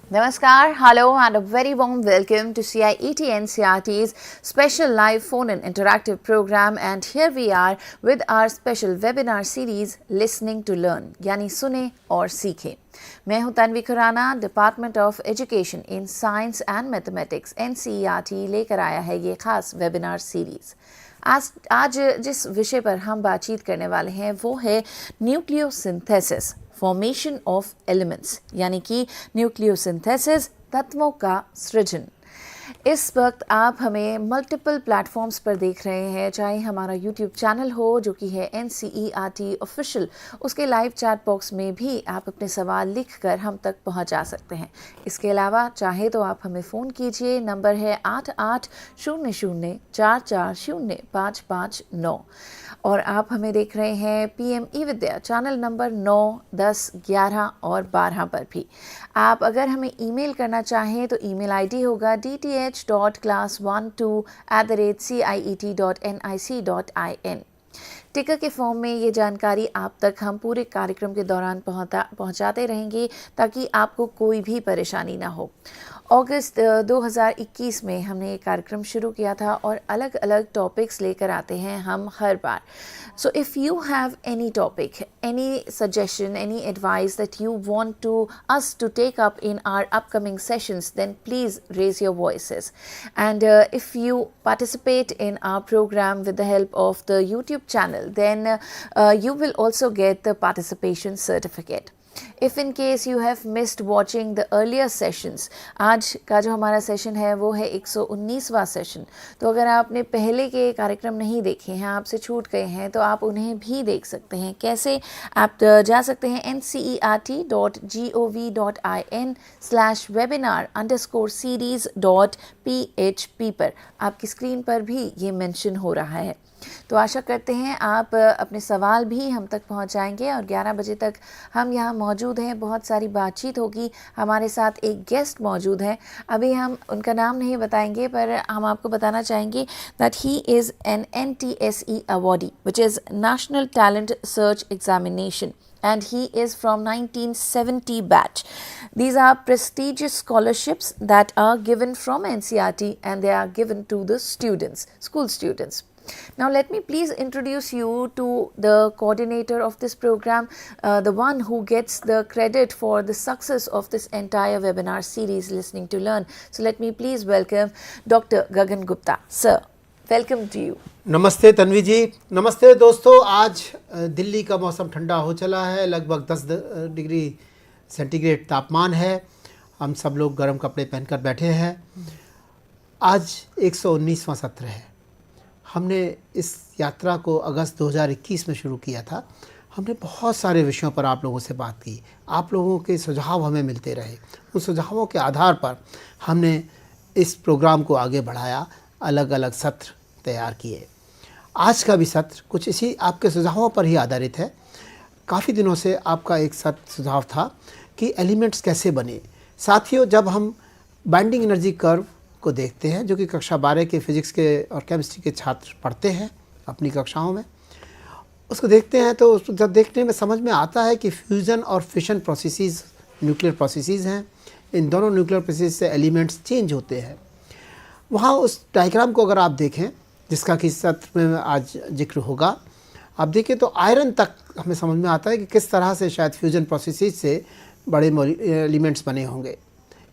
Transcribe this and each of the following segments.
Namaskar, hello, and a very warm welcome to CIET NCERT's special live phone-in interactive program. And here we are with our special webinar series, Listening to Learn, यानी सुने और सीखें। मैं हूं Tanvi Khurana, department of education in science and mathematics NCERT लेकर आया है ये खास वेबिनार सीरीज। आज जिस विषय पर हम बातचीत करने वाले हैं वो है न्यूक्लियोसिंथेसिस, फॉर्मेशन ऑफ एलिमेंट्स, यानी कि न्यूक्लियोसिंथेसिस, तत्वों का सृजन। इस वक्त आप हमें मल्टीपल प्लेटफॉर्म्स पर देख रहे हैं, चाहे हमारा यूट्यूब चैनल हो जो कि है NCERT ऑफिशियल, उसके लाइव चैट बॉक्स में भी आप अपने सवाल लिखकर हम तक पहुंचा सकते हैं। इसके अलावा चाहे तो आप हमें फ़ोन कीजिए, नंबर है 8800440559 और आप हमें देख रहे हैं PMeVidya चैनल नंबर 9, 10, 11 और 12 पर भी। आप अगर हमें ईमेल करना चाहें तो ईमेल आईडी होगा dth.class12@ciet.nic.in। टिकर के फॉर्म में ये जानकारी आप तक हम पूरे कार्यक्रम के दौरान पहुंचाते रहेंगे ताकि आपको कोई भी परेशानी ना हो। अगस्त 2021 में हमने ये कार्यक्रम शुरू किया था और अलग अलग टॉपिक्स लेकर आते हैं हम हर बार। So if you have any topic, any suggestion, any advice that you want to us to take up in our upcoming sessions, then please raise your voices. And if you participate in our program with the help of the YouTube channel, then you will also get the participation certificate. If in case you have missed watching the earlier sessions, आज का जो हमारा session है वो है 119वां session, तो अगर आपने पहले के कार्यक्रम नहीं देखे हैं, आपसे छूट गए हैं, तो आप उन्हें भी देख सकते हैं। कैसे? आप जा सकते हैं ncert.gov.in/webinar_series.php पर, आपकी स्क्रीन पर भी ये मेंशन हो रहा है। तो आशा करते हैं आप अपने सवाल भी हम तक पहुंचाएंगे और 11 बजे तक हम यहाँ मौजूद हैं। बहुत सारी बातचीत होगी। हमारे साथ एक गेस्ट मौजूद हैं, अभी हम उनका नाम नहीं बताएंगे, पर हम आपको बताना चाहेंगे that he is an NTSE awardee which is national talent search examination, and he is from 1970 batch. These are prestigious scholarships that are given from NCERT and they are given to the students, school students. Now let me please introduce you to the coordinator of this program, the one who gets the credit for the success of this entire webinar series, Listening to Learn. So let me please welcome Dr. Gagan Gupta. Sir, welcome to you. नमस्ते तन्वी जी। नमस्ते दोस्तों। आज दिल्ली का मौसम ठंडा हो चला है, लगभग 10 डिग्री सेंटीग्रेड तापमान है। हम सब लोग गर्म कपड़े पहनकर बैठे हैं। आज 119वां सत्र है। हमने इस यात्रा को अगस्त 2021 में शुरू किया था। हमने बहुत सारे विषयों पर आप लोगों से बात की, आप लोगों के सुझाव हमें मिलते रहे। उन सुझावों के आधार पर हमने इस प्रोग्राम को आगे बढ़ाया, अलग अलग सत्र तैयार किए। आज का भी सत्र कुछ इसी आपके सुझावों पर ही आधारित है। काफ़ी दिनों से आपका एक सुझाव था कि एलिमेंट्स कैसे बने। साथियों, जब हम बाइंडिंग एनर्जी कर्व को देखते हैं, जो कि कक्षा 12 के फिजिक्स के और केमिस्ट्री के छात्र पढ़ते हैं अपनी कक्षाओं में, उसको देखते हैं तो उसको जब देखने में समझ में आता है कि फ्यूज़न और फिशन प्रोसेसेस न्यूक्लियर प्रोसेसेस हैं। इन दोनों न्यूक्लियर प्रोसेस से एलिमेंट्स चेंज होते हैं। वहाँ उस डायग्राम को अगर आप देखें, जिसका कि सत्र में आज जिक्र होगा, आप देखें तो आयरन तक हमें समझ में आता है कि किस तरह से शायद फ्यूज़न प्रोसेसेस से बड़े एलिमेंट्स बने होंगे।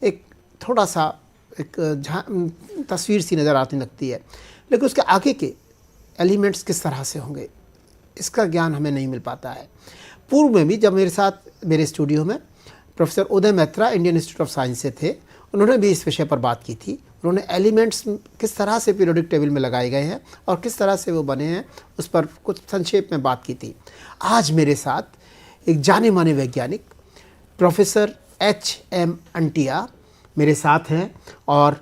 एक थोड़ा सा एक तस्वीर सी नज़र आती लगती है, लेकिन उसके आगे के एलिमेंट्स किस तरह से होंगे इसका ज्ञान हमें नहीं मिल पाता है। पूर्व में भी जब मेरे साथ मेरे स्टूडियो में professor Uday Maitra Indian institute of science से थे, उन्होंने भी इस विषय पर बात की थी। उन्होंने एलिमेंट्स किस तरह से पीरियोडिक टेबल में लगाए गए हैं और किस तरह से वो बने हैं उस पर कुछ संक्षेप में बात की थी। आज मेरे साथ एक जाने माने वैज्ञानिक प्रोफेसर HM अंटिया मेरे साथ हैं और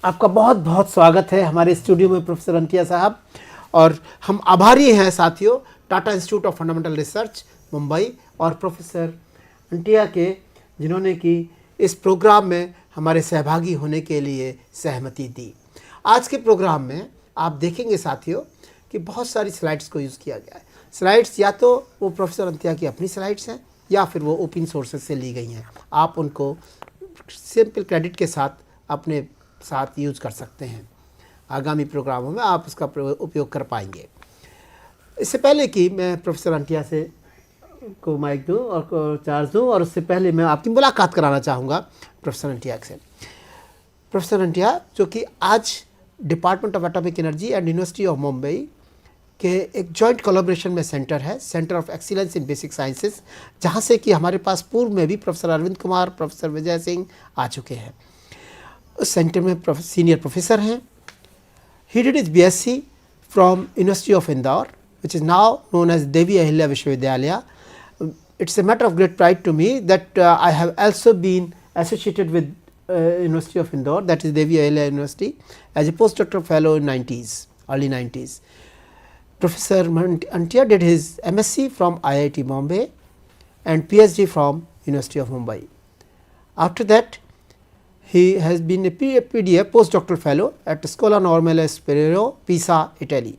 आपका बहुत बहुत स्वागत है हमारे स्टूडियो में प्रोफेसर अंटिया साहब। और हम आभारी हैं साथियों Tata institute of fundamental research Mumbai और प्रोफेसर अंटिया के, जिन्होंने कि इस प्रोग्राम में हमारे सहभागी होने के लिए सहमति दी। आज के प्रोग्राम में आप देखेंगे साथियों कि बहुत सारी स्लाइड्स को यूज़ किया गया है। स्लाइड्स या तो वो प्रोफेसर अंटिया की अपनी स्लाइड्स हैं या फिर वो ओपन सोर्सेज से ली गई हैं। आप उनको सिंपल क्रेडिट के साथ अपने साथ यूज कर सकते हैं। आगामी प्रोग्रामों में आप उसका उपयोग कर पाएंगे। इससे पहले कि मैं प्रोफेसर अंटिया से को माइक दूँ और चार्ज दूँ, और उससे पहले मैं आपकी मुलाकात कराना चाहूँगा प्रोफेसर अंटिया से। प्रोफेसर अंटिया जो कि आज department of atomic energy and university of Mumbai के एक जॉइंट कोलैबोरेशन में सेंटर है, centre of excellence in basic sciences, जहाँ से कि हमारे पास पूर्व में भी प्रोफेसर अरविंद कुमार, प्रोफेसर विजय सिंह आ चुके हैं। उस सेंटर में सीनियर प्रोफेसर हैं। He did is BSc from university of Indore, which is now known as Devi Ahilya Vishwavidyalaya. It's a matter of great pride to me that I have also been associated with University of Indore, that is Devi Ahilya University, as a postdoctoral fellow in 90s, early 90s. Professor Antia did his MSc from IIT Bombay and PhD from University of Mumbai. After that, he has been a PhD postdoctoral fellow at Scuola Normale Superiore, Pisa, Italy.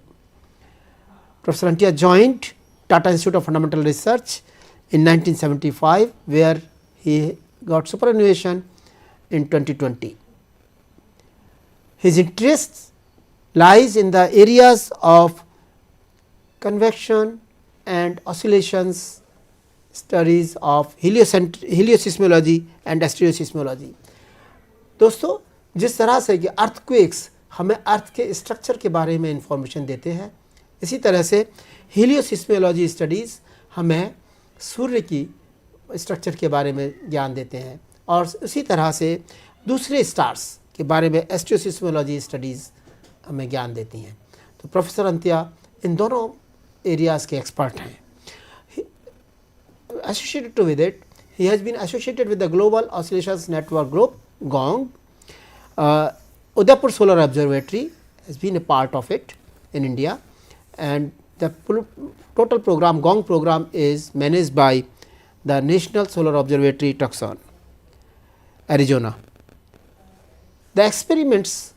Professor Antia joined Tata Institute of Fundamental Research in 1975, where he got superannuation in 2020. His interests lies in the areas of convection and oscillations, studies of heliosismology and astroseismology. दोस्तों, जिस तरह से कि earthquakes हमें अर्थ के structure के बारे में इंफॉर्मेशन देते हैं, इसी तरह से हीलियोसिस्मोलॉजी स्टडीज़ हमें सूर्य की स्ट्रक्चर के बारे में ज्ञान देते हैं, और उसी तरह से दूसरे स्टार्स के बारे में एस्ट्रोसिस्मोलॉजी स्टडीज़ हमें ज्ञान देती हैं। तो प्रोफेसर अंतिया इन दोनों एरियाज़ के एक्सपर्ट हैं। Associated to with it, he has been associated with the global oscillations network group GONG. Udaipur Solar Observatory has been a part of it in India, and the total program, GONG program, is managed by the National Solar Observatory, Tucson, Arizona. The experiments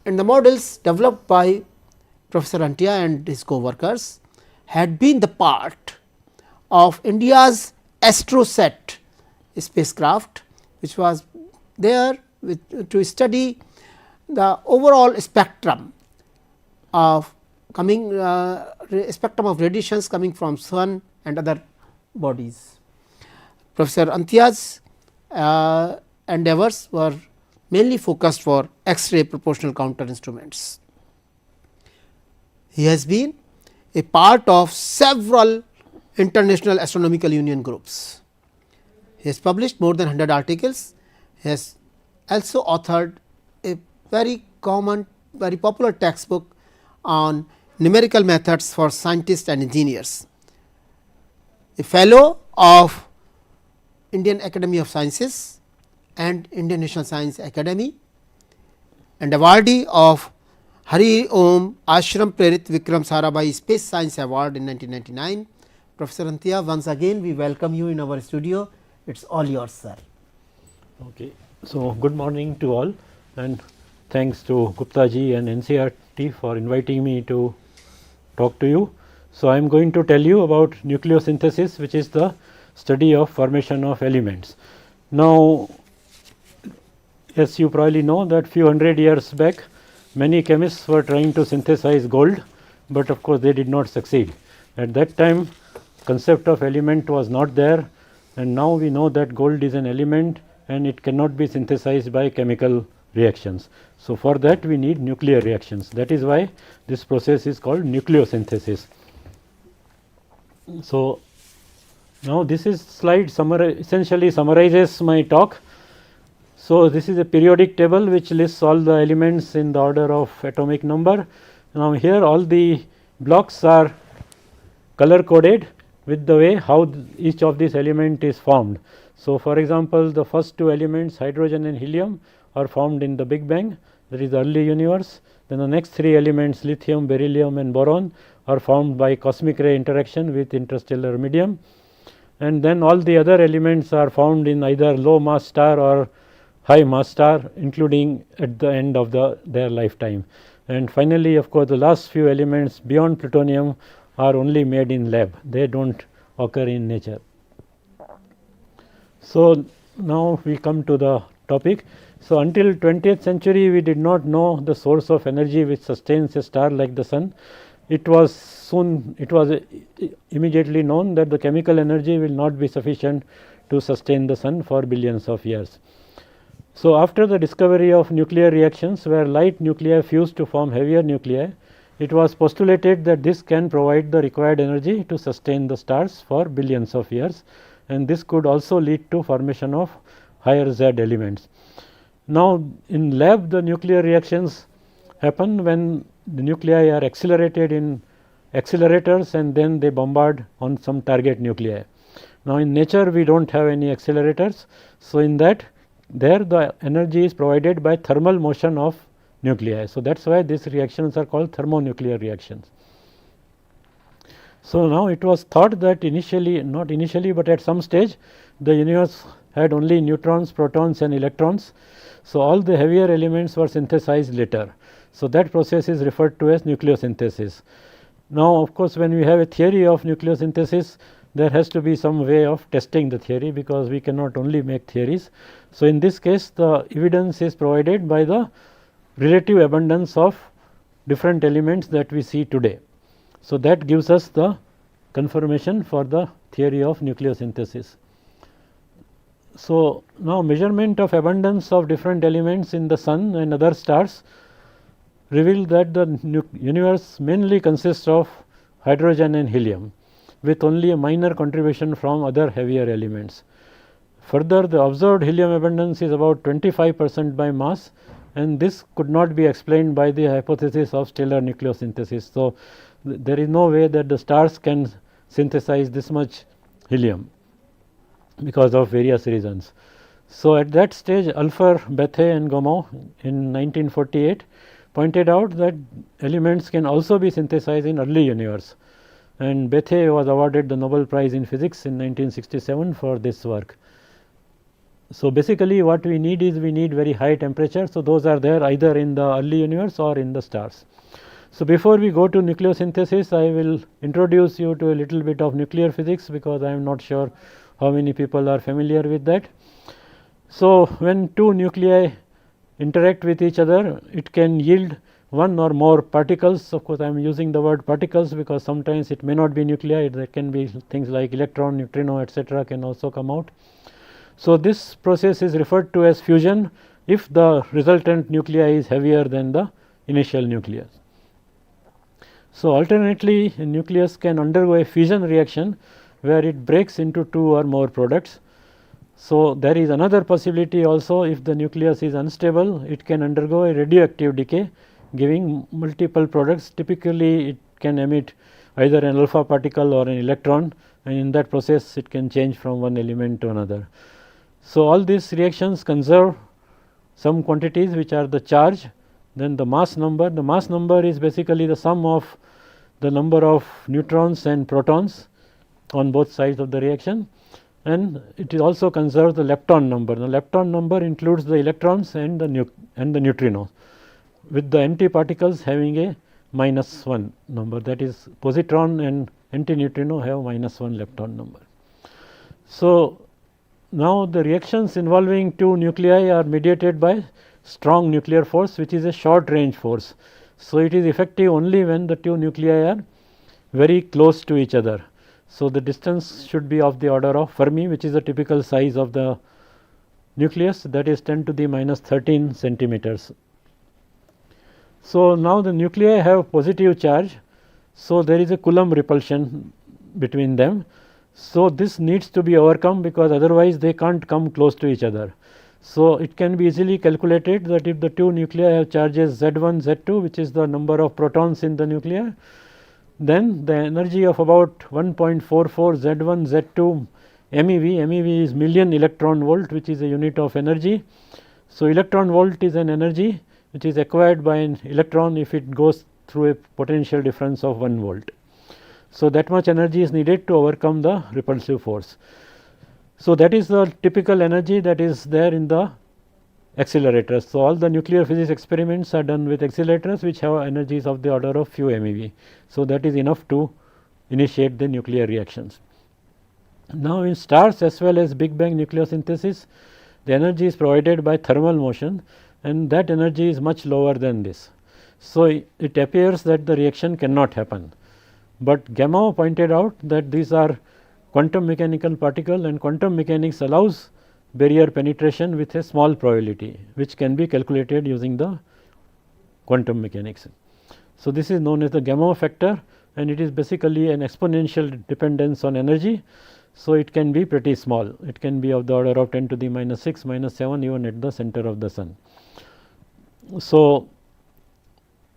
and the models developed by Professor Antia and his co-workers had been the part of India's AstroSat spacecraft, which was there to study the overall spectrum of spectrum of radiations coming from sun and other bodies. Professor Antia's endeavors were mainly focused for X-ray proportional counter instruments. He has been a part of several international astronomical union groups. He has published more than 100 articles. He has also authored a very common, very popular textbook on numerical methods for scientists and engineers. A fellow of Indian Academy of Sciences and Indian National Science Academy, and awardee of Hari Om Ashram Prerit Vikram Sarabhai Space Science Award in 1999. Professor Antia, once again we welcome you in our studio. It's all yours, sir. Okay. So, good morning to all, and thanks to Gupta ji and NCERT for inviting me to talk to you. So, I am going to tell you about nucleosynthesis, which is the study of formation of elements. Now, as you probably know that few hundred years back, many chemists were trying to synthesize gold, but of course they did not succeed. At that time, concept of element was not there, and now we know that gold is an element and it cannot be synthesized by chemical reactions. So, for that we need nuclear reactions. That is why this process is called nucleosynthesis. So, now this is slide essentially summarizes my talk. So, this is a periodic table which lists all the elements in the order of atomic number. Now, here all the blocks are color coded with the way how each of these element is formed. So, for example, the first two elements hydrogen and helium are formed in the Big Bang, that is the early universe. Then the next three elements lithium, beryllium and boron are formed by cosmic ray interaction with interstellar medium, and then all the other elements are found in either low mass star or high mass star, including at the end of their lifetime. And finally, of course, the last few elements beyond plutonium are only made in lab, they do not occur in nature. So, now we come to the topic. So, until 20th century we did not know the source of energy which sustains a star like the sun. It was immediately known that the chemical energy will not be sufficient to sustain the sun for billions of years. So, after the discovery of nuclear reactions where light nuclei fuse to form heavier nuclei, it was postulated that this can provide the required energy to sustain the stars for billions of years, and this could also lead to formation of higher Z elements. Now, in lab the nuclear reactions happen when the nuclei are accelerated in accelerators and then they bombard on some target nuclei. Now, in nature we do not have any accelerators. So, in that there the energy is provided by thermal motion of nuclei. So, that is why these reactions are called thermonuclear reactions. So, now it was thought that initially, not initially, but at some stage the universe had only neutrons, protons and electrons. So, all the heavier elements were synthesized later. So, that process is referred to as nucleosynthesis. Now, of course, when we have a theory of nucleosynthesis, there has to be some way of testing the theory, because we cannot only make theories. So, in this case the evidence is provided by the relative abundance of different elements that we see today. So, that gives us the confirmation for the theory of nucleosynthesis. So, now measurement of abundance of different elements in the sun and other stars reveal that the universe mainly consists of hydrogen and helium, with only a minor contribution from other heavier elements. Further, the observed helium abundance is about 25% by mass, and this could not be explained by the hypothesis of stellar nucleosynthesis. So, there is no way that the stars can synthesize this much helium because of various reasons. So, at that stage Alpher, Bethe and Gamow in 1948 pointed out that elements can also be synthesized in early universe, and Bethe was awarded the Nobel Prize in Physics in 1967 for this work. So, basically what we need is we need very high temperature. So, those are there either in the early universe or in the stars. So, before we go to nucleosynthesis, I will introduce you to a little bit of nuclear physics, because I am not sure how many people are familiar with that. So, when two nuclei interact with each other, it can yield one or more particles. Of course, I am using the word particles because sometimes it may not be nuclei, there can be things like electron, neutrino, etc. can also come out. So, this process is referred to as fusion if the resultant nuclei is heavier than the initial nucleus. So, alternately a nucleus can undergo a fission reaction where it breaks into two or more products. So, there is another possibility also, if the nucleus is unstable, it can undergo a radioactive decay giving multiple products. Typically it can emit either an alpha particle or an electron, and in that process it can change from one element to another. So, all these reactions conserve some quantities which are the charge, then the mass number. The mass number is basically the sum of the number of neutrons and protons on both sides of the reaction, and it is also conserves the lepton number. The lepton number includes the electrons and the neutrinos, with the antiparticles having a -1 number, that is positron and antineutrino have -1 lepton number. So, now the reactions involving two nuclei are mediated by strong nuclear force, which is a short range force. So, it is effective only when the two nuclei are very close to each other. So, the distance should be of the order of Fermi, which is the typical size of the nucleus, that is 10 to the -13 centimeters. So, now the nuclei have positive charge. So, there is a Coulomb repulsion between them. So, this needs to be overcome, because otherwise they can't come close to each other. So, it can be easily calculated that if the two nuclei have charges Z1, Z2, which is the number of protons in the nuclei, then the energy of about 1.44 Z1, Z2 MeV, MeV is million electron volt, which is a unit of energy. So, electron volt is an energy which is acquired by an electron if it goes through a potential difference of 1 volt. So, that much energy is needed to overcome the repulsive force. So, that is the typical energy that is there in the accelerators. So, all the nuclear physics experiments are done with accelerators which have energies of the order of few MeV. So, that is enough to initiate the nuclear reactions. Now, in stars as well as Big Bang nucleosynthesis, the energy is provided by thermal motion, and that energy is much lower than this. So, it appears that the reaction cannot happen, but Gamow pointed out that these are quantum mechanical particle, and quantum mechanics allows barrier penetration with a small probability, which can be calculated using the quantum mechanics. So, this is known as the Gamow factor, and it is basically an exponential dependence on energy. So, it can be pretty small, it can be of the order of 10 to the minus 6 minus 7 even at the center of the sun. So,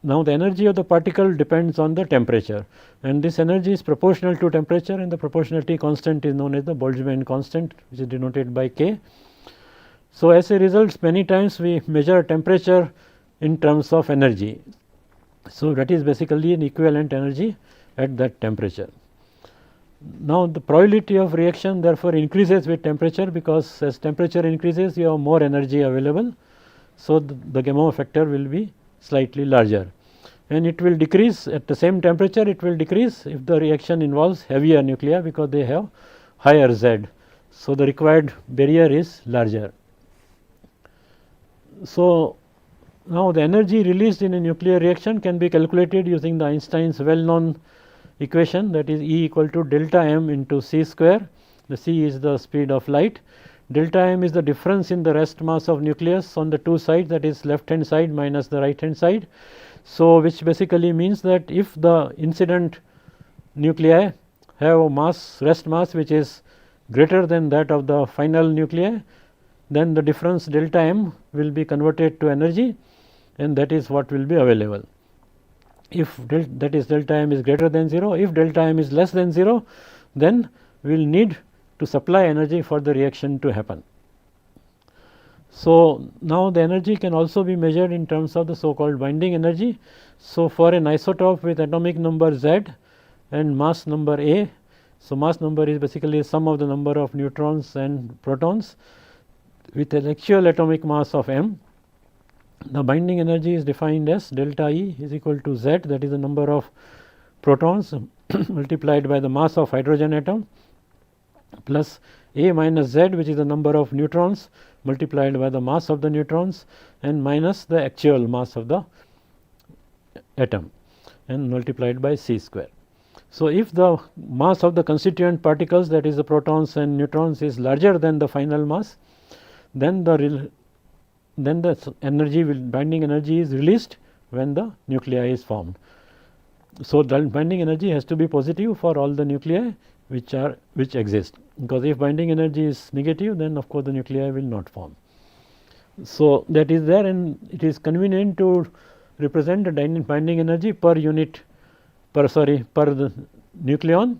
now the energy of the particle depends on the temperature, and this energy is proportional to temperature, and the proportionality constant is known as the Boltzmann constant, which is denoted by K. So, as a result, many times we measure temperature in terms of energy. So, that is basically an equivalent energy at that temperature. Now, the probability of reaction therefore increases with temperature, because as temperature increases you have more energy available. So, the Gamow factor will be slightly larger, and it will decrease at the same temperature. It will decrease if the reaction involves heavier nuclei, because they have higher Z. So, the required barrier is larger. So, now the energy released in a nuclear reaction can be calculated using the Einstein's well known equation, that is E equal to delta m into c square. The c is the speed of light, delta m is the difference in the rest mass of nucleus on the two sides, that is left hand side minus the right hand side. So, which basically means that if the incident nuclei have a mass, rest mass, which is greater than that of the final nuclei, then the difference delta m will be converted to energy, and that is what will be available. If that is delta m is greater than 0, if delta m is less than 0, then we will need to supply energy for the reaction to happen. So, now the energy can also be measured in terms of the so called binding energy. So, for an isotope with atomic number Z and mass number A, so mass number is basically the sum of the number of neutrons and protons with an actual atomic mass of m. The binding energy is defined as delta E is equal to Z, that is the number of protons multiplied by the mass of hydrogen atom, plus A minus Z, which is the number of neutrons multiplied by the mass of the neutrons, and minus the actual mass of the atom, and multiplied by c square. So, if the mass of the constituent particles, that is the protons and neutrons, is larger than the final mass, then the energy binding energy is released when the nuclei is formed. So, the binding energy has to be positive for all the nuclei which exist, because if binding energy is negative, then of course the nuclei will not form. So, that is there, and it is convenient to represent the binding energy per unit per the nucleon,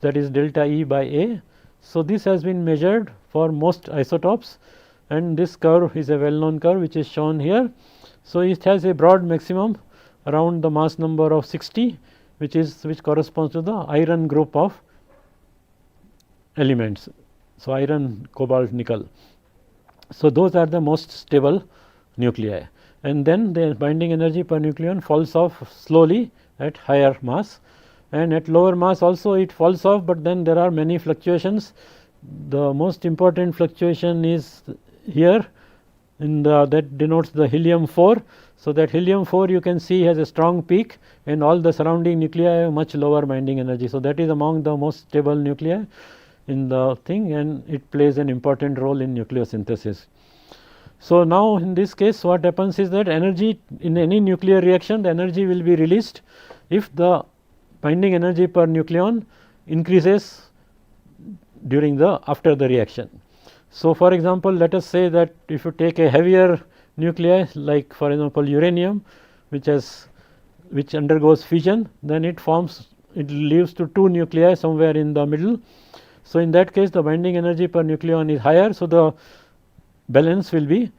that is delta E by A. So, this has been measured for most isotopes, and this curve is a well known curve which is shown here. So, it has a broad maximum around the mass number of 60, which corresponds to the iron group of elements. So, iron, cobalt, nickel. So, those are the most stable nuclei, and then the binding energy per nucleon falls off slowly at higher mass, and at lower mass also it falls off, but then there are many fluctuations. The most important fluctuation is here that denotes the helium 4. So, that helium 4 you can see has a strong peak, and all the surrounding nuclei have much lower binding energy. So, that is among the most stable nuclei in the thing, and it plays an important role in nucleosynthesis. So, now in this case what happens is that energy in any nuclear reaction, the energy will be released if the binding energy per nucleon increases after the reaction. So, for example, let us say that if you take a heavier nuclei, like for example uranium, which undergoes fission, then it leaves to 2 nuclei somewhere in the middle. So, in that case the binding energy per nucleon is higher. So, the balance will be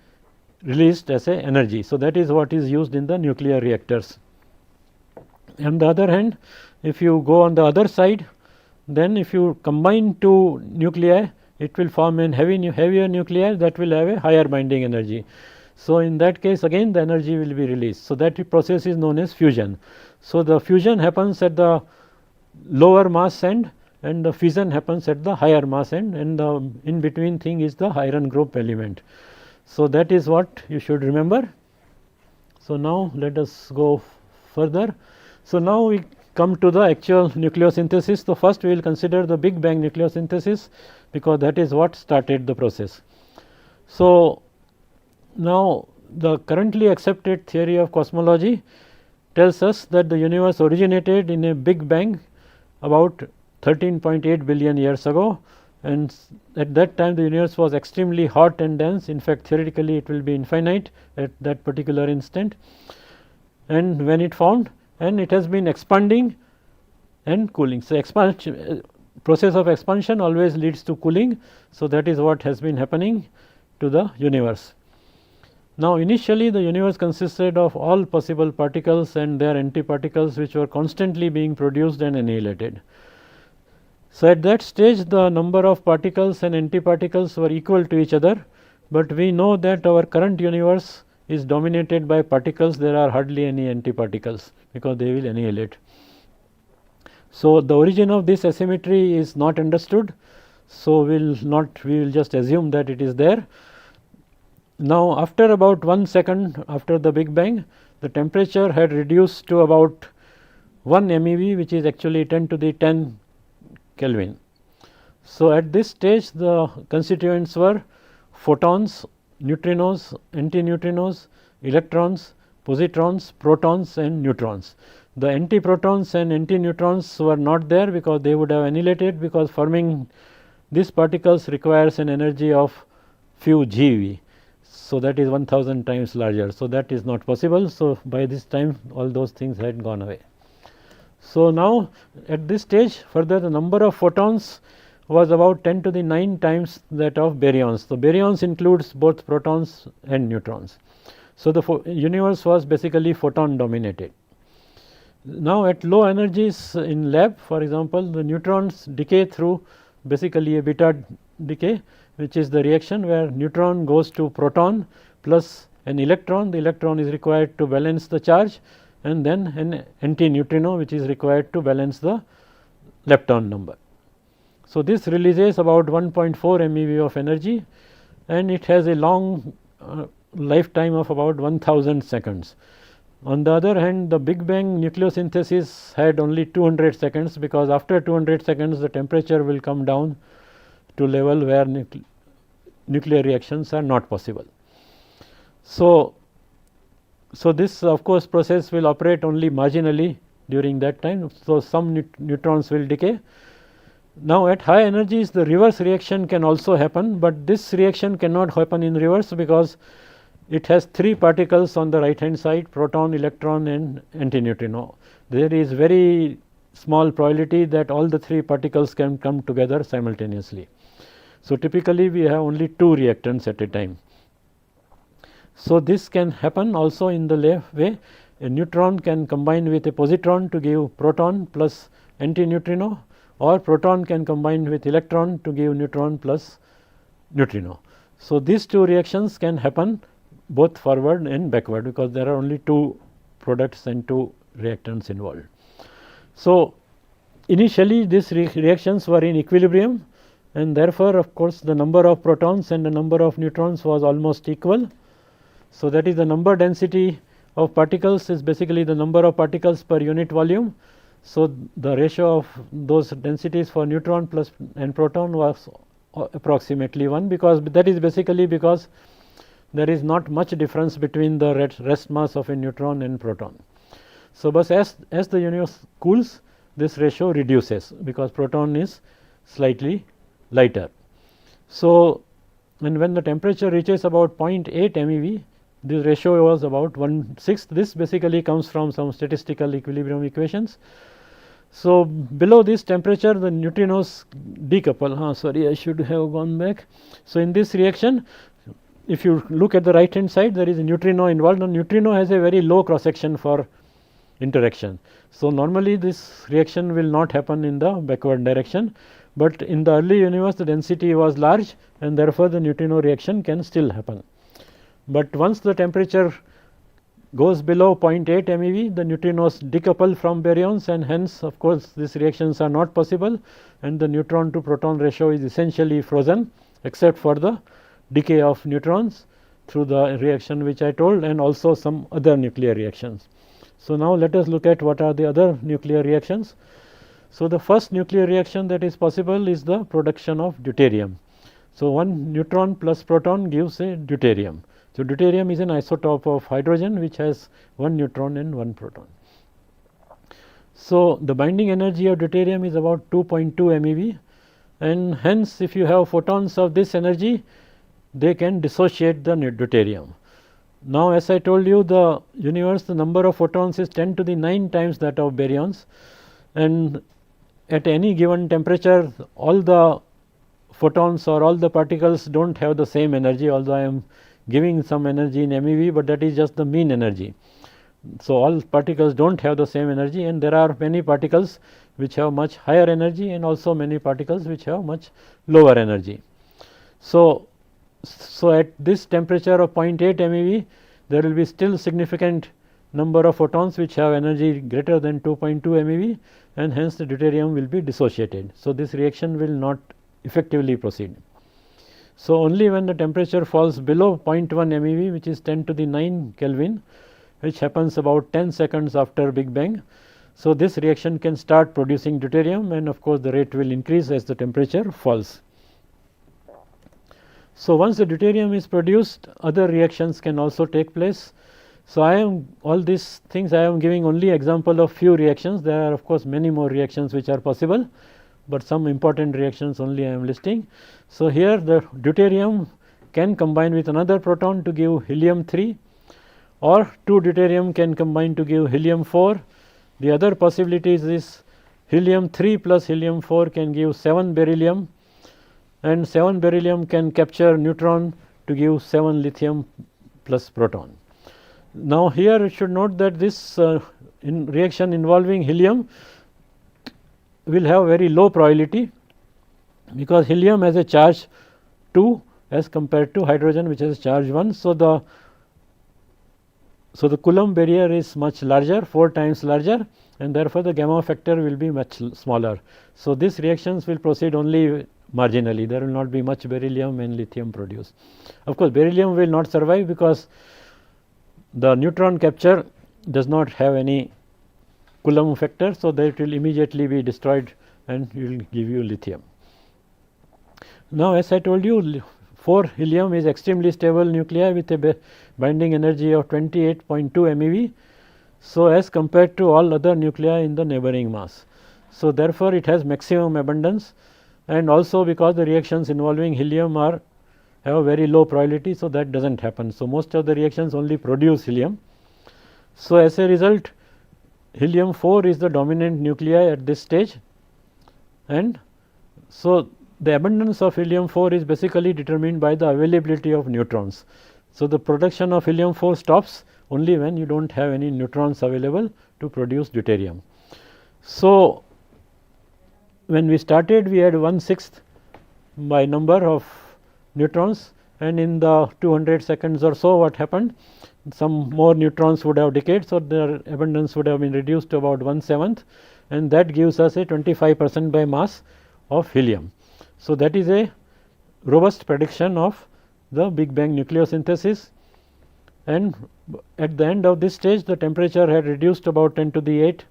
released as a energy. So, that is what is used in the nuclear reactors. On the other hand, if you go on the other side, then if you combine 2 nuclei, it will form a heavier nuclei that will have a higher binding energy. So, in that case again the energy will be released. So, that process is known as fusion. So, the fusion happens at the lower mass end, and the fission happens at the higher mass end, and the in between thing is the iron group element. So, that is what you should remember. So, now let us go further. So, now we come to the actual nucleosynthesis. So, first we will consider the Big Bang nucleosynthesis, because that is what started the process. So, now the currently accepted theory of cosmology tells us that the universe originated in a Big Bang about 13.8 billion years ago, and at that time the universe was extremely hot and dense. In fact, theoretically it will be infinite at that particular instant, and when it formed, and it has been expanding and cooling. So, expansion process of expansion always leads to cooling. So, that is what has been happening to the universe. Now, initially the universe consisted of all possible particles and their antiparticles, which were constantly being produced and annihilated. So, at that stage the number of particles and antiparticles were equal to each other, but we know that our current universe is dominated by particles. There are hardly any antiparticles, because they will annihilate. So, the origin of this asymmetry is not understood. So, we will just assume that it is there. Now, after about 1 second after the Big Bang, the temperature had reduced to about 1 MeV, which is actually 10 to the 10 Kelvin. So, at this stage the constituents were photons, neutrinos, antineutrinos, electrons, positrons, protons and neutrons. The antiprotons and antineutrons were not there, because they would have annihilated, because forming these particles requires an energy of few GeV. So, that is 1000 times larger. So, that is not possible. So, by this time all those things had gone away. So, now at this stage further the number of photons was about 10 to the 9 times that of baryons. So, baryons includes both protons and neutrons. So, the universe was basically photon dominated. Now, at low energies in lab, for example, the neutrons decay through basically a beta decay, which is the reaction where neutron goes to proton plus an electron. The electron is required to balance the charge, and then an antineutrino, which is required to balance the lepton number. So, this releases about 1.4 MeV of energy, and it has a long lifetime of about 1000 seconds. On the other hand, the Big Bang nucleosynthesis had only 200 seconds, because after 200 seconds the temperature will come down to level where nuclear reactions are not possible. So, this of course process will operate only marginally during that time. So, some neutrons will decay. Now, at high energies the reverse reaction can also happen, but this reaction cannot happen in reverse, because it has 3 particles on the right hand side: proton, electron and antineutrino. There is very small probability that all the 3 particles can come together simultaneously. So, typically we have only 2 reactants at a time. So, this can happen also in the way a neutron can combine with a positron to give proton plus antineutrino, or proton can combine with electron to give neutron plus neutrino. So, these 2 reactions can happen both forward and backward, because there are only 2 products and 2 reactants involved. So, initially these reactions were in equilibrium, and therefore, of course, the number of protons and the number of neutrons was almost equal. So, that is the number density of particles is basically the number of particles per unit volume. So, the ratio of those densities for neutron plus and proton was approximately 1, because that is basically because there is not much difference between the rest mass of a neutron and proton. So, but as the universe cools, this ratio reduces, because proton is slightly lighter. So, and when the temperature reaches about 0.8 MeV, this ratio was about 1/6. This basically comes from some statistical equilibrium equations. So, below this temperature the neutrinos decouple. Sorry, I should have gone back. So, in this reaction, if you look at the right hand side, there is a neutrino involved. The neutrino has a very low cross section for interaction. So, normally this reaction will not happen in the backward direction, but in the early universe the density was large, and therefore, the neutrino reaction can still happen. But once the temperature goes below 0.8 MeV, the neutrinos decouple from baryons, and hence of course these reactions are not possible, and the neutron to proton ratio is essentially frozen except for the decay of neutrons through the reaction which I told, and also some other nuclear reactions. So now let us look at what are the other nuclear reactions. So the first nuclear reaction that is possible is the production of deuterium. So one neutron plus proton gives a deuterium. So deuterium is an isotope of hydrogen which has one neutron and one proton. So the binding energy of deuterium is about 2.2 MeV, and hence if you have photons of this energy, they can dissociate the deuterium. Now as I told you, the universe, the number of photons is 10 to the 9 times that of baryons, and at any given temperature all the photons or all the particles do not have the same energy, although I am giving some energy in MeV, but that is just the mean energy. So all particles do not have the same energy, and there are many particles which have much higher energy and also many particles which have much lower energy. So at this temperature of 0.8 MeV, there will be still significant number of photons which have energy greater than 2.2 MeV, and hence the deuterium will be dissociated. So this reaction will not effectively proceed. So only when the temperature falls below 0.1 MeV, which is 10 to the 9 Kelvin, which happens about 10 seconds after Big Bang, so this reaction can start producing deuterium, and of course the rate will increase as the temperature falls. So once the deuterium is produced, other reactions can also take place. So all these things I am giving only example of few reactions. There are of course many more reactions which are possible, but some important reactions only I am listing. So here the deuterium can combine with another proton to give helium 3, or 2 deuterium can combine to give helium 4. The other possibilities is helium 3 plus helium 4 can give 7 beryllium, and 7 beryllium can capture neutron to give 7 lithium plus proton. Now here you should note that this reaction involving helium will have very low probability, because helium has a charge 2 as compared to hydrogen which has charge 1. So the Coulomb barrier is much larger, 4 times larger, and therefore the gamma factor will be much smaller. So these reactions will proceed only marginally. There will not be much beryllium and lithium produced. Of course beryllium will not survive because the neutron capture does not have any Coulomb factor, so that it will immediately be destroyed and it will give you lithium. Now as I told you, 4 helium is extremely stable nuclei with a binding energy of 28.2 MeV, so as compared to all other nuclei in the neighboring mass. So therefore it has maximum abundance, and also because the reactions involving helium have a very low probability, so that does not happen. So most of the reactions only produce helium. So as a result, helium 4 is the dominant nuclei at this stage, and so the abundance of helium 4 is basically determined by the availability of neutrons. So the production of helium 4 stops only when you do not have any neutrons available to produce deuterium. So when we started, we had 1/6 by number of neutrons, and in the 200 seconds or so what happened, some more neutrons would have decayed, so their abundance would have been reduced to about 1/7, and that gives us a 25% by mass of helium. So that is a robust prediction of the Big Bang nucleosynthesis, and at the end of this stage the temperature had reduced about 10 to the 8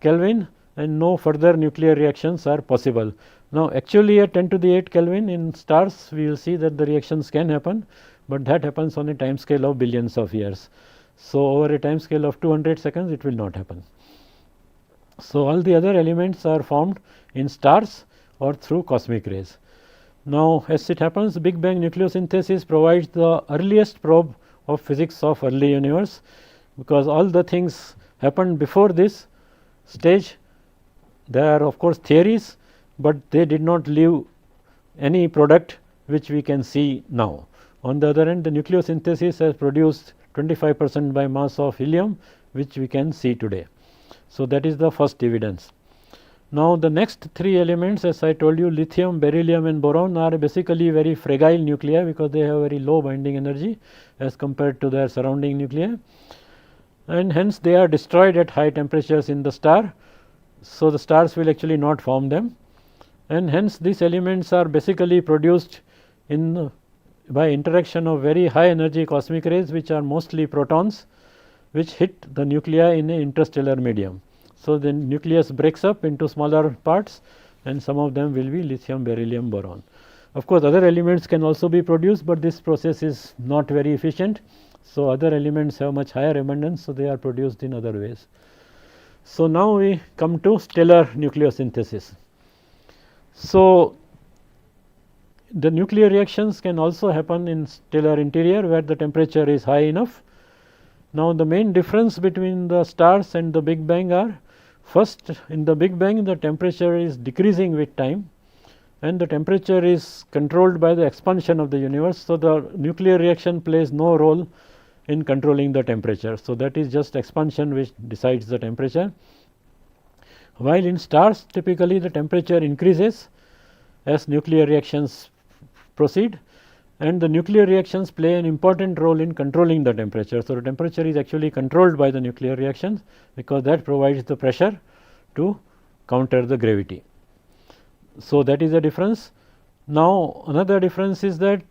Kelvin, and no further nuclear reactions are possible. Now actually at 10 to the 8 Kelvin in stars we will see that the reactions can happen, but that happens on a time scale of billions of years. So over a time scale of 200 seconds it will not happen. So all the other elements are formed in stars or through cosmic rays. Now as it happens, Big Bang nucleosynthesis provides the earliest probe of physics of early universe, because all the things happened before this stage. There are of course theories, but they did not leave any product which we can see now. On the other hand, the nucleosynthesis has produced 25% by mass of helium, which we can see today. So that is the first evidence. Now the next 3 elements, as I told you, lithium, beryllium and boron, are basically very fragile nuclei because they have very low binding energy as compared to their surrounding nuclei. and hence they are destroyed at high temperatures in the star. So, the stars will actually not form them, and hence these elements are basically produced in by interaction of very high energy cosmic rays, which are mostly protons, which hit the nuclei in an interstellar medium. So, the nucleus breaks up into smaller parts, and some of them will be lithium, beryllium, boron. Of course, other elements can also be produced, but this process is not very efficient. So, other elements have much higher abundance, so they are produced in other ways. So, now we come to stellar nucleosynthesis. So, the nuclear reactions can also happen in stellar interior, where the temperature is high enough. Now, the main difference between the stars and the Big Bang are, first, in the Big Bang the temperature is decreasing with time, and the temperature is controlled by the expansion of the universe. So, the nuclear reaction plays no role in controlling the temperature. So, that is just expansion which decides the temperature. While in stars, typically the temperature increases as nuclear reactions proceed, and the nuclear reactions play an important role in controlling the temperature. So, the temperature is actually controlled by the nuclear reactions, because that provides the pressure to counter the gravity. So, that is a difference. Now, another difference is that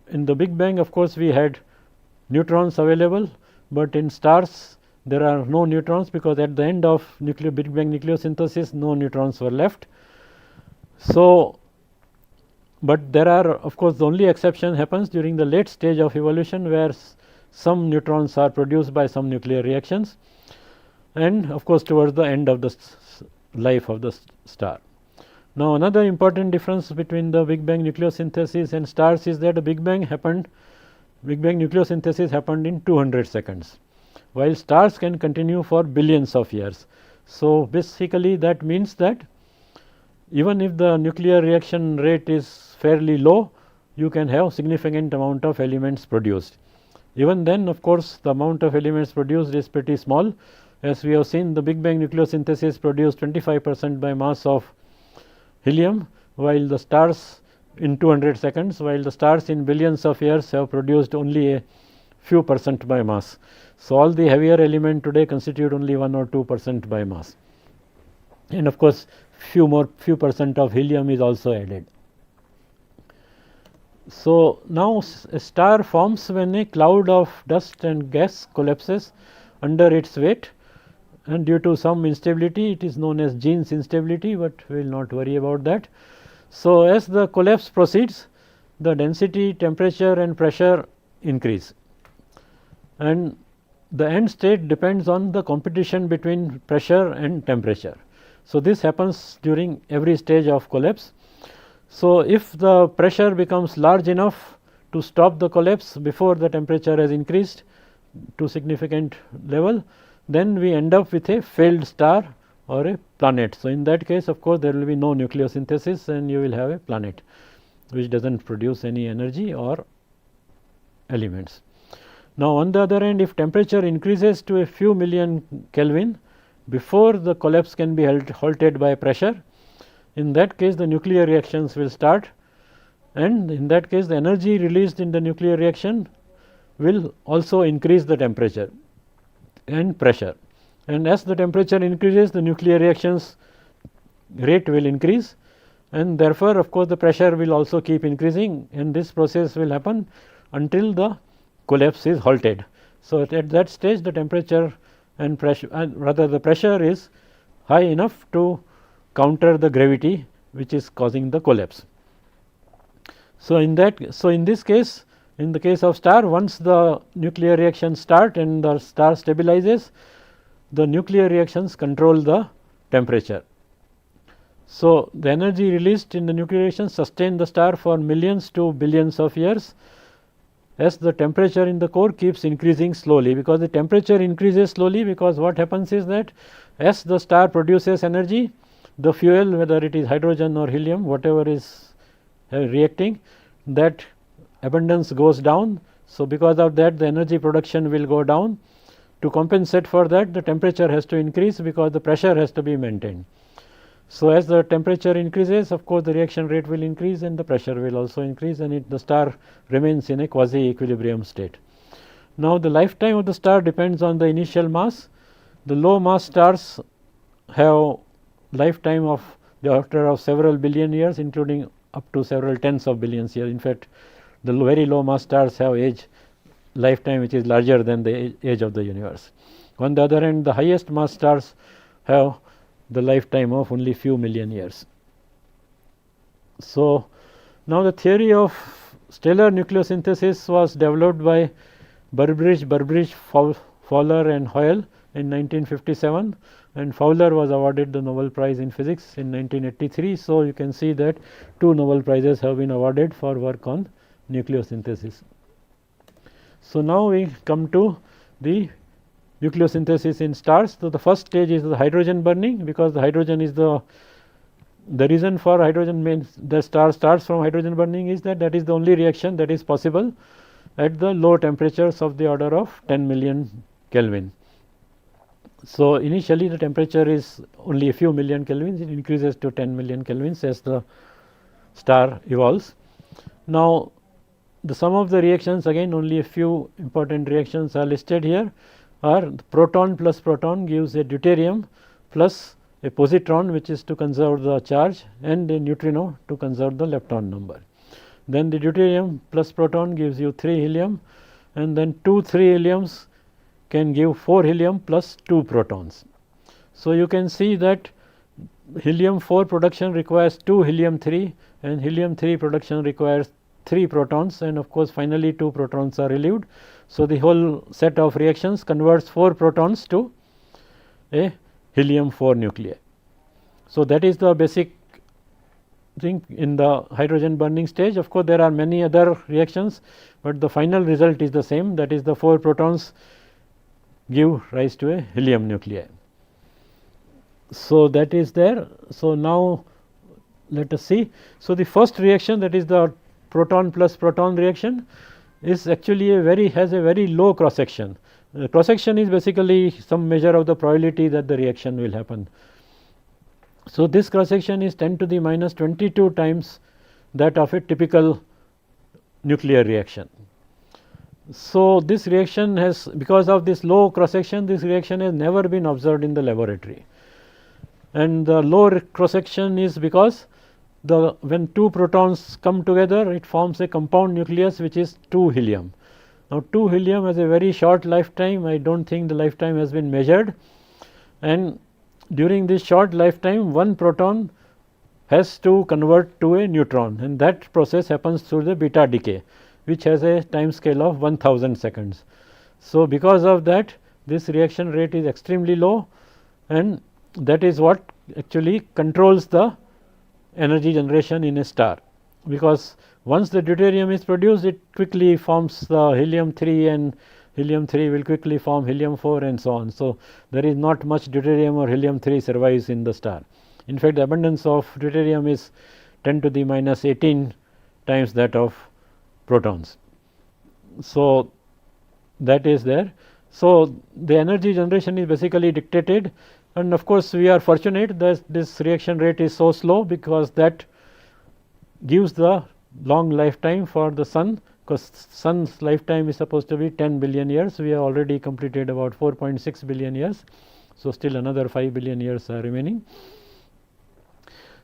in the Big Bang, of course, we had neutrons available, but in stars there are no neutrons, because at the end of Big Bang nucleosynthesis no neutrons were left. So, but there are, of course, the only exception happens during the late stage of evolution, where some neutrons are produced by some nuclear reactions, and of course, towards the end of the life of the star. Now, another important difference between the Big Bang nucleosynthesis and stars is that the Big Bang nucleosynthesis happened in 200 seconds, while stars can continue for billions of years. So, basically that means that even if the nuclear reaction rate is fairly low, you can have significant amount of elements produced. Even then, of course, the amount of elements produced is pretty small. As we have seen, the Big Bang nucleosynthesis produced 25% by mass of helium, while the stars in 200 seconds, while the stars in billions of years have produced only a few percent by mass. So, all the heavier element today constitute only 1 or 2% by mass, and of course, few percent of helium is also added. So, now a star forms when a cloud of dust and gas collapses under its weight, and due to some instability, it is known as Jeans instability, but we will not worry about that. So, as the collapse proceeds, the density, temperature and pressure increase, and the end state depends on the competition between pressure and temperature. So, this happens during every stage of collapse. So, if the pressure becomes large enough to stop the collapse before the temperature has increased to significant level, then we end up with a failed star or a planet. So, in that case, of course, there will be no nucleosynthesis, and you will have a planet which does not produce any energy or elements. Now, on the other hand, if temperature increases to a few million Kelvin before the collapse can be halted by pressure, in that case the nuclear reactions will start, and in that case the energy released in the nuclear reaction will also increase the temperature and pressure, and as the temperature increases, the nuclear reactions rate will increase, and therefore, of course, the pressure will also keep increasing, and this process will happen until the collapse is halted. So, at that stage the temperature and pressure, rather the pressure is high enough to counter the gravity which is causing the collapse. So, in this case, in the case of star, once the nuclear reactions start and the star stabilizes, the nuclear reactions control the temperature. So, the energy released in the nuclear reactions sustain the star for millions to billions of years, as the temperature in the core keeps increasing slowly, because the temperature increases slowly, because what happens is that as the star produces energy, the fuel, whether it is hydrogen or helium, whatever is reacting, that abundance goes down. So, because of that the energy production will go down. To compensate for that, the temperature has to increase, because the pressure has to be maintained. So, as the temperature increases, of course, the reaction rate will increase and the pressure will also increase, and the star remains in a quasi equilibrium state. Now, the lifetime of the star depends on the initial mass. The low mass stars have lifetime of the order of several billion years, including up to several tens of billions years. In fact, the very low mass stars have lifetime which is larger than the age of the universe. On the other hand, the highest mass stars have the lifetime of only few million years. So, now the theory of stellar nucleosynthesis was developed by Burbridge, Fowler and Hoyle in 1957, and Fowler was awarded the Nobel Prize in Physics in 1983. So, you can see that 2 Nobel Prizes have been awarded for work on nucleosynthesis. So, now we come to the nucleosynthesis in stars. So, the first stage is the hydrogen burning, because the hydrogen is the reason for hydrogen means the star starts from hydrogen burning is that is the only reaction that is possible at the low temperatures of the order of 10 million Kelvin. So, initially the temperature is only a few million kelvins, it increases to 10 million kelvins as the star evolves. Now, the sum of the reactions, again only a few important reactions are listed here, are proton plus proton gives a deuterium plus a positron, which is to conserve the charge, and a neutrino to conserve the lepton number. Then the deuterium plus proton gives you 3 helium, and then 2 3 heliums can give 4 helium plus 2 protons. So, you can see that helium 4 production requires 2 helium 3, and helium 3 production requires 3 protons, and of course, finally 2 protons are relieved. So, the whole set of reactions converts 4 protons to a helium 4 nuclei. So, that is the basic thing in the hydrogen burning stage. Of course, there are many other reactions, but the final result is the same, that is the 4 protons give rise to a helium nuclei. So, that is there. So, now let us see. So, the first reaction, that is the proton plus proton reaction, is actually has a very low cross section. Cross section is basically some measure of the probability that the reaction will happen. So, this cross section is 10 to the minus 22 times that of a typical nuclear reaction. So, this reaction has, because of this low cross section, this reaction has never been observed in the laboratory, and the low cross section is because when 2 protons come together, it forms a compound nucleus which is 2 helium. Now, 2 helium has a very short lifetime. I do not think the lifetime has been measured, and during this short lifetime 1 proton has to convert to a neutron, and that process happens through the beta decay, which has a time scale of 1000 seconds. So, because of that, this reaction rate is extremely low, and that is what actually controls the energy generation in a star, because once the deuterium is produced, it quickly forms the helium 3, and helium 3 will quickly form helium 4 and so on. So, there is not much deuterium or helium 3 survives in the star. In fact, the abundance of deuterium is 10 to the minus 18 times that of protons. So, that is there. So, the energy generation is basically dictated, and of course, we are fortunate that this reaction rate is so slow, because that gives the long lifetime for the sun, because sun's lifetime is supposed to be 10 billion years. We have already completed about 4.6 billion years. So, still another 5 billion years are remaining.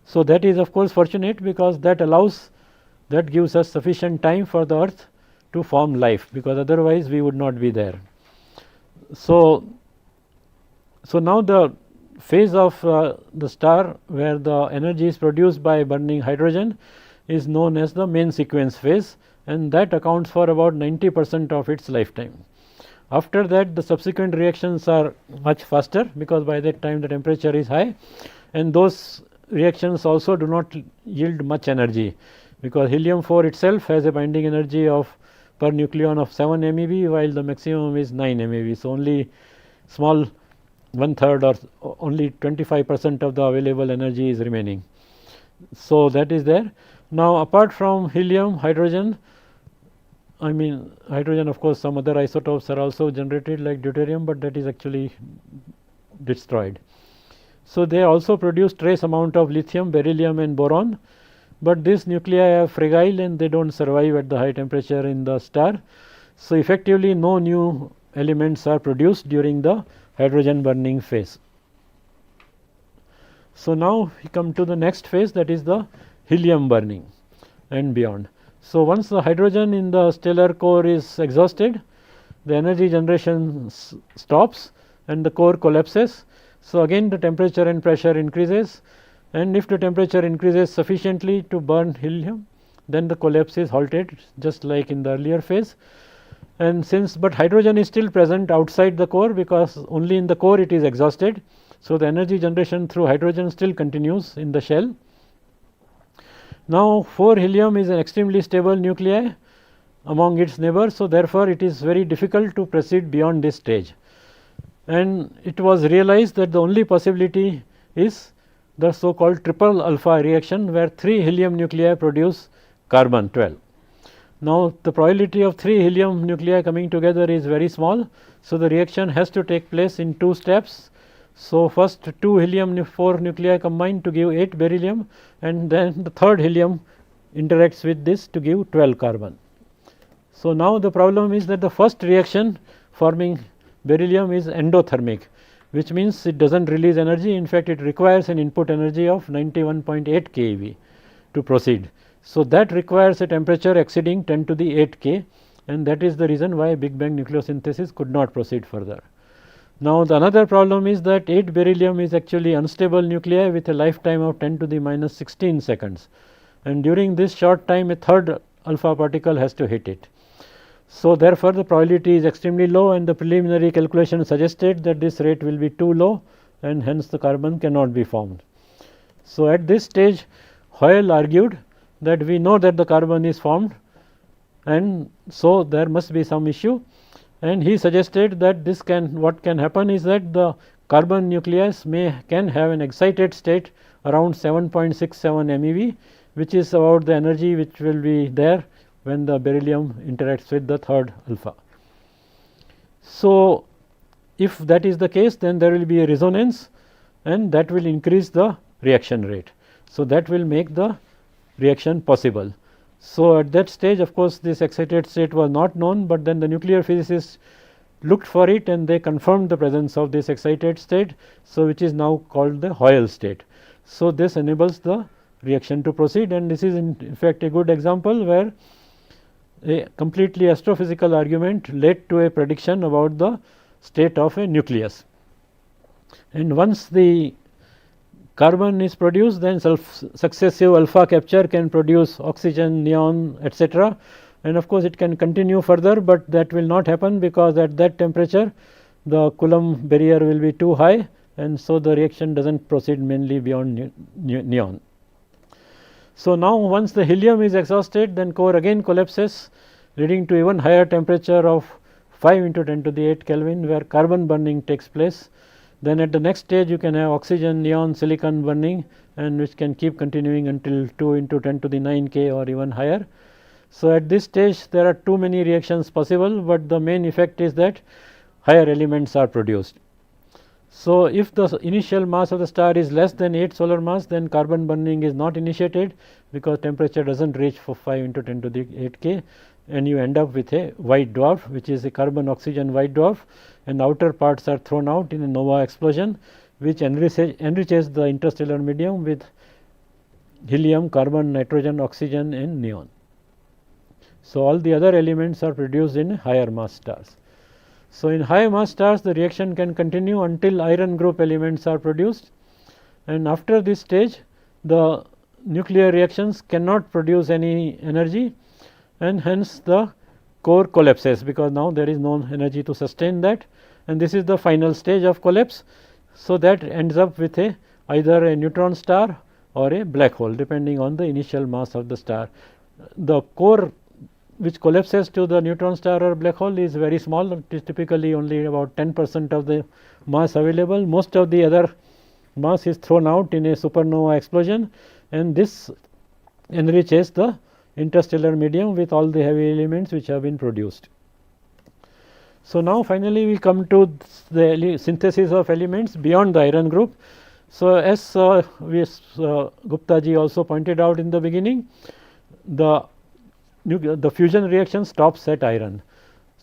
So, that is of course fortunate, because that gives us sufficient time for the earth to form life, because otherwise we would not be there. So, now the phase of the star where the energy is produced by burning hydrogen is known as the main sequence phase, and that accounts for about 90% of its lifetime. After that, the subsequent reactions are much faster, because by that time the temperature is high, and those reactions also do not yield much energy, because helium 4 itself has a binding energy of per nucleon of 7 MeV, while the maximum is 9 MeV. So, only small 1/3 or only 25% of the available energy is remaining. So, that is there. Now, apart from helium, hydrogen, hydrogen, of course, some other isotopes are also generated like deuterium, but that is actually destroyed. So, they also produce trace amount of lithium, beryllium and boron, but these nuclei are fragile and they do not survive at the high temperature in the star. So, effectively no new elements are produced during the hydrogen burning phase. So, now we come to the next phase, that is the helium burning and beyond. So, once the hydrogen in the stellar core is exhausted, the energy generation stops and the core collapses. So, again the temperature and pressure increases, and if the temperature increases sufficiently to burn helium, then the collapse is halted, just like in the earlier phase. And since but hydrogen is still present outside the core, because only in the core it is exhausted. So, the energy generation through hydrogen still continues in the shell. Now, 4 helium is an extremely stable nuclei among its neighbors. So, therefore, it is very difficult to proceed beyond this stage, and it was realized that the only possibility is the so called triple alpha reaction, where 3 helium nuclei produce carbon 12. Now, the probability of 3 helium nuclei coming together is very small. So, the reaction has to take place in 2 steps. So, first 2 helium 4 nuclei combine to give 8 beryllium, and then the third helium interacts with this to give 12 carbon. So, now the problem is that the first reaction forming beryllium is endothermic, which means it does not release energy. In fact, it requires an input energy of 91.8 keV to proceed. So, that requires a temperature exceeding 10 to the 8 K, and that is the reason why Big Bang nucleosynthesis could not proceed further. Now, the another problem is that 8 beryllium is actually unstable nuclei with a lifetime of 10 to the minus 16 seconds, and during this short time a third alpha particle has to hit it. So, therefore, the probability is extremely low, and the preliminary calculation suggested that this rate will be too low, and hence the carbon cannot be formed. So, at this stage Hoyle argued that we know that the carbon is formed, and so there must be some issue, and he suggested that this what can happen is that the carbon nucleus can have an excited state around 7.67 MeV, which is about the energy which will be there when the beryllium interacts with the third alpha. So, if that is the case, then there will be a resonance, and that will increase the reaction rate. So, that will make the reaction possible. So, at that stage, of course, this excited state was not known, but then the nuclear physicists looked for it and they confirmed the presence of this excited state. So, which is now called the Hoyle state. So, this enables the reaction to proceed, and this is in fact a good example where a completely astrophysical argument led to a prediction about the state of a nucleus. And once the carbon is produced, then successive alpha capture can produce oxygen, neon, etc. And of course, it can continue further, but that will not happen, because at that temperature the Coulomb barrier will be too high, and so the reaction does not proceed mainly beyond neon. So, now once the helium is exhausted, then core again collapses, leading to even higher temperature of 5 into 10 to the 8 Kelvin, where carbon burning takes place. Then at the next stage you can have oxygen, neon, silicon burning, and which can keep continuing until 2 into 10 to the 9 K or even higher. So, at this stage there are too many reactions possible, but the main effect is that higher elements are produced. So, if the initial mass of the star is less than 8 solar mass, then carbon burning is not initiated, because temperature does not reach for 5 into 10 to the 8 K, and you end up with a white dwarf, which is a carbon oxygen white dwarf, and outer parts are thrown out in a nova explosion, which enriches the interstellar medium with helium, carbon, nitrogen, oxygen, and neon. So, all the other elements are produced in higher mass stars. So, in high mass stars the reaction can continue until iron group elements are produced, and after this stage the nuclear reactions cannot produce any energy, and hence the core collapses, because now there is no energy to sustain that, and this is the final stage of collapse. So, that ends up with either a neutron star or a black hole, depending on the initial mass of the star. The core which collapses to the neutron star or black hole is very small. It is typically only about 10% of the mass available. Most of the other mass is thrown out in a supernova explosion, and this enriches the interstellar medium with all the heavy elements which have been produced. So, now finally we come to the synthesis of elements beyond the iron group. So, as Gupta ji also pointed out in the beginning, the fusion reaction stops at iron.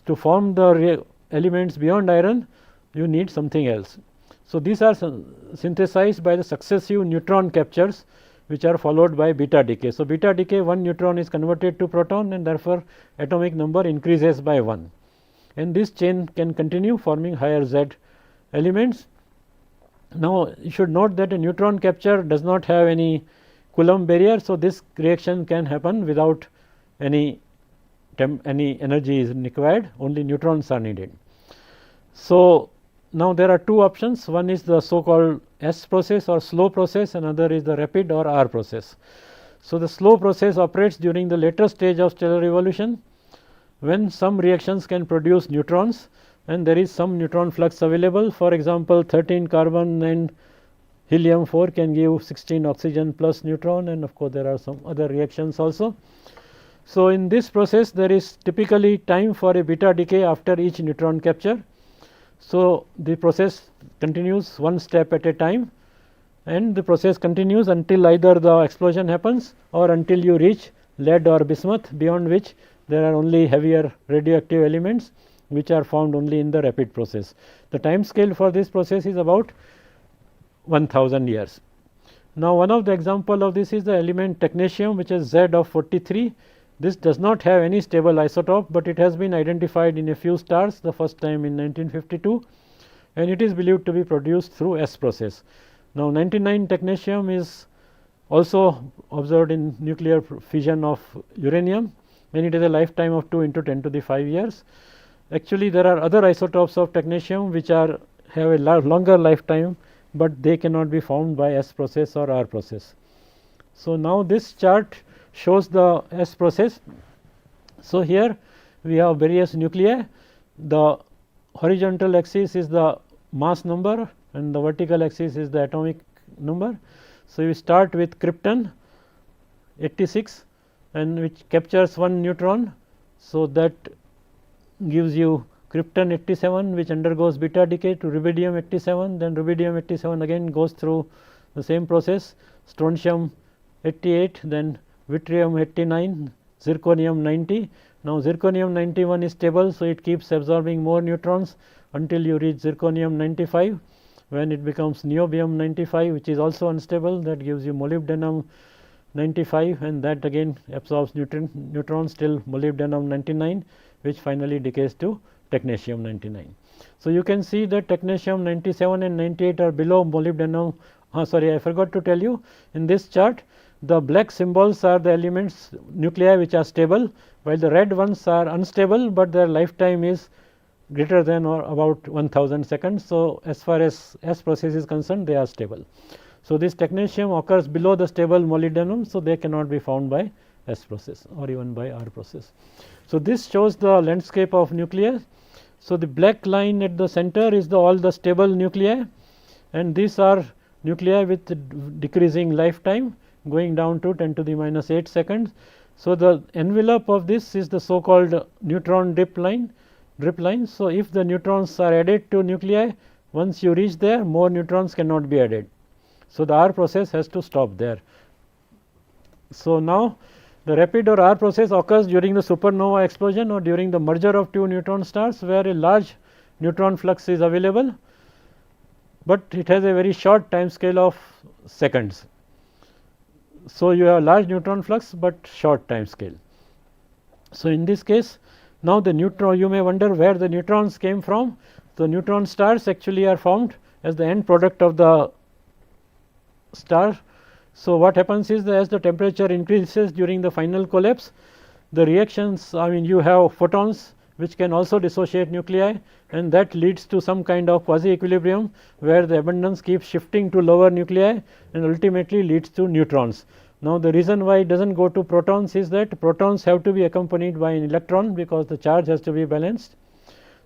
to form the elements beyond iron, you need something else. So, these are synthesized by the successive neutron captures, which are followed by beta decay. So, beta decay, one neutron is converted to proton, and therefore, atomic number increases by 1, and this chain can continue forming higher Z elements. Now, you should note that a neutron capture does not have any Coulomb barrier. So, this reaction can happen without any energy is required, only neutrons are needed. So, now there are two options, one is the so called S process or slow process, another is the rapid or R process. So, the slow process operates during the later stage of stellar evolution, when some reactions can produce neutrons and there is some neutron flux available. For example, 13 carbon and helium 4 can give 16 oxygen plus neutron, and of course, there are some other reactions also. So, in this process there is typically time for a beta decay after each neutron capture. So, the process continues one step at a time, and the process continues until either the explosion happens or until you reach lead or bismuth, beyond which there are only heavier radioactive elements which are found only in the rapid process. The time scale for this process is about 1000 years. Now, one of the example of this is the element technetium, which is Z of 43. This does not have any stable isotope, but it has been identified in a few stars the first time in 1952, and it is believed to be produced through S process. Now, 99 technetium is also observed in nuclear fission of uranium, and it has a lifetime of 2 into 10 to the 5 years. Actually, there are other isotopes of technetium which have a longer lifetime, but they cannot be found by S process or R process. So, now this chart shows the S process. So, here we have various nuclei. The horizontal axis is the mass number and the vertical axis is the atomic number. So, you start with krypton 86 and which captures one neutron. So, that gives you krypton 87, which undergoes beta decay to rubidium 87, then rubidium 87 again goes through the same process, strontium 88, then yttrium 89, zirconium 90. Now, zirconium 91 is stable, so it keeps absorbing more neutrons until you reach zirconium 95, when it becomes niobium 95, which is also unstable, that gives you molybdenum 95, and that again absorbs neutrons till molybdenum 99, which finally decays to technetium 99. So, you can see that technetium 97 and 98 are below molybdenum. Sorry, I forgot to tell you, in this chart the black symbols are the elements nuclei which are stable, while the red ones are unstable, but their lifetime is greater than or about 1000 seconds. So, as far as S process is concerned, they are stable. So, this technetium occurs below the stable molybdenum, so they cannot be found by S process or even by R process. So, this shows the landscape of nuclei. So, the black line at the center is all the stable nuclei, and these are nuclei with decreasing lifetime going down to 10 to the minus 8 seconds. So, the envelope of this is the so called neutron drip line. So, if the neutrons are added to nuclei, once you reach there, more neutrons cannot be added. So, the R process has to stop there. So, now the rapid or R process occurs during the supernova explosion or during the merger of two neutron stars, where a large neutron flux is available, but it has a very short time scale of seconds. So, you have large neutron flux, but short time scale. So, in this case, now the neutron, you may wonder where the neutrons came from. The neutron stars actually are formed as the end product of the star. So, what happens is that as the temperature increases during the final collapse, the reactions, you have photons which can also dissociate nuclei, and that leads to some kind of quasi equilibrium where the abundance keeps shifting to lower nuclei and ultimately leads to neutrons. Now, the reason why it does not go to protons is that protons have to be accompanied by an electron, because the charge has to be balanced.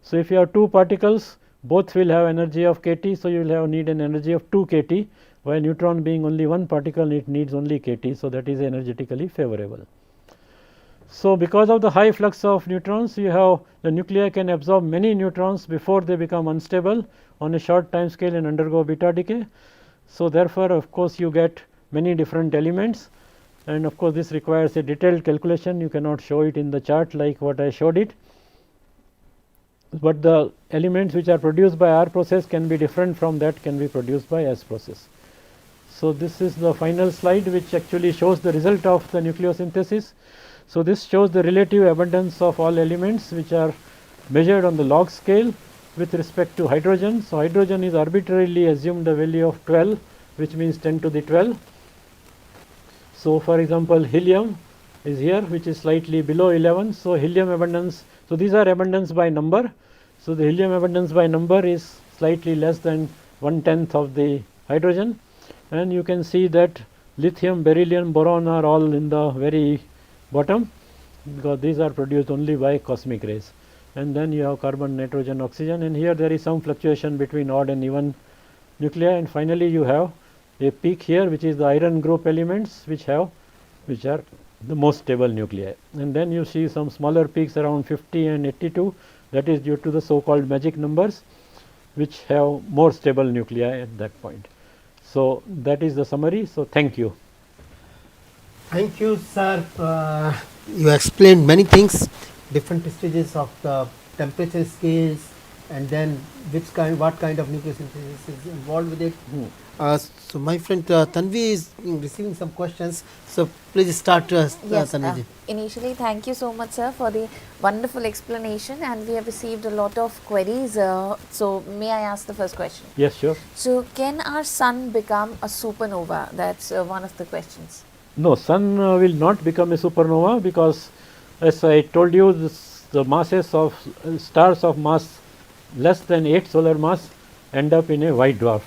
So, if you have two particles, both will have energy of kT. So, you will need an energy of 2 kT, while neutron being only one particle, it needs only kT. So, that is energetically favorable. So, because of the high flux of neutrons, you have the nuclei can absorb many neutrons before they become unstable on a short time scale and undergo beta decay. So, therefore, of course, you get many different elements, and of course, this requires a detailed calculation. You cannot show it in the chart like what I showed it. but the elements which are produced by R process can be different from that can be produced by S process. So, this is the final slide which actually shows the result of the nucleosynthesis. So, this shows the relative abundance of all elements which are measured on the log scale with respect to hydrogen. So, hydrogen is arbitrarily assumed a value of 12, which means 10 to the 12. So, for example, helium is here, which is slightly below 11. So, helium abundance, so these are abundance by number. So, the helium abundance by number is slightly less than 1/10 of the hydrogen, and you can see that lithium, beryllium, boron are all in the very bottom, because these are produced only by cosmic rays. And then you have carbon, nitrogen, oxygen, and here there is some fluctuation between odd and even nuclei, and finally you have a peak here, which is the iron group elements which are the most stable nuclei. And then you see some smaller peaks around 50 and 82, that is due to the so called magic numbers which have more stable nuclei at that point. So, that is the summary. So, thank you. Thank you, sir. You explained many things, different stages of the temperature scales, and then what kind of nucleosynthesis is involved with it. So, my friend Tanvi is receiving some questions. So, please start, Tanvi. Initially, thank you so much, sir, for the wonderful explanation, and we have received a lot of queries. So, may I ask the first question? Yes, sure. So, can our sun become a supernova? That's one of the questions. No, sun will not become a supernova, because as I told you, the masses of stars of mass less than 8 solar mass end up in a white dwarf.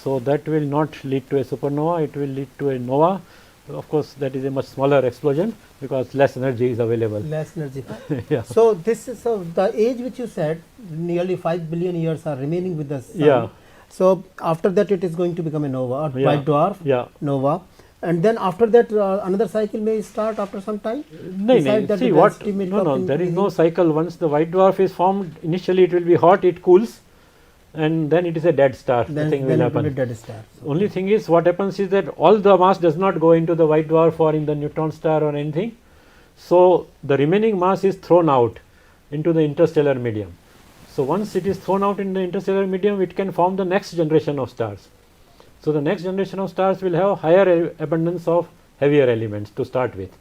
So, that will not lead to a supernova, it will lead to a nova. Of course, that is a much smaller explosion, because less energy is available. Less energy. Yeah. So, this is the age which you said, nearly 5 billion years are remaining with the sun. Yeah. So, after that it is going to become a nova, or Yeah. white dwarf, Yeah. nova. And then after that another cycle may start after some time? No, see what, no, there is no cycle. Once the white dwarf is formed, initially it will be hot, it cools, and then it is a dead star. Nothing will happen. Dead star. So only thing is, what happens is that all the mass does not go into the white dwarf or in the neutron star or anything. So, the remaining mass is thrown out into the interstellar medium. So, once it is thrown out in the interstellar medium, it can form the next generation of stars. So, the next generation of stars will have higher abundance of heavier elements to start with.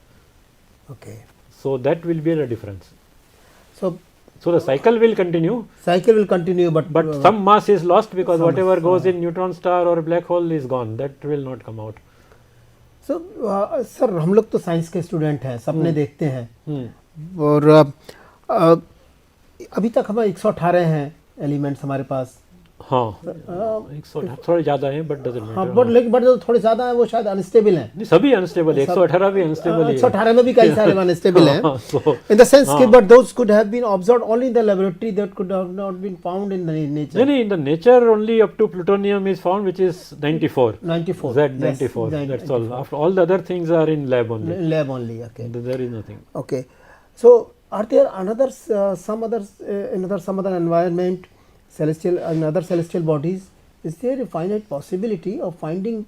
Okay. So, that will be the difference. So, the cycle will continue. Cycle will continue, but some mass is lost, because whatever goes in neutron star or black hole is gone. That will not come out. So, sir हम लोग तो science के student हैं, सपने देखते हैं, और अभी तक हमारे 118 हैं एलिमेंट्स हमारे पास. हाँ, थोड़े ज़्यादा हैं, बट डजंट मैटर. हाँ, बट थोड़े ज़्यादा हैं, वो शायद अनस्टेबल हैं. सभी अनस्टेबल है, 118 भी अनस्टेबल है. 118 में भी कई सारे अनस्टेबल हैं. In the sense कि but those could have been observed only in the laboratory, that could have not been found in the nature. नहीं, in the nature only up to plutonium is found, which is 94. 94. Z94. Yes, that's all. After all the other things are in lab only. Lab only. Okay. There is nothing. Okay. So, are there some other environment, celestial and other celestial bodies? Is there a finite possibility of finding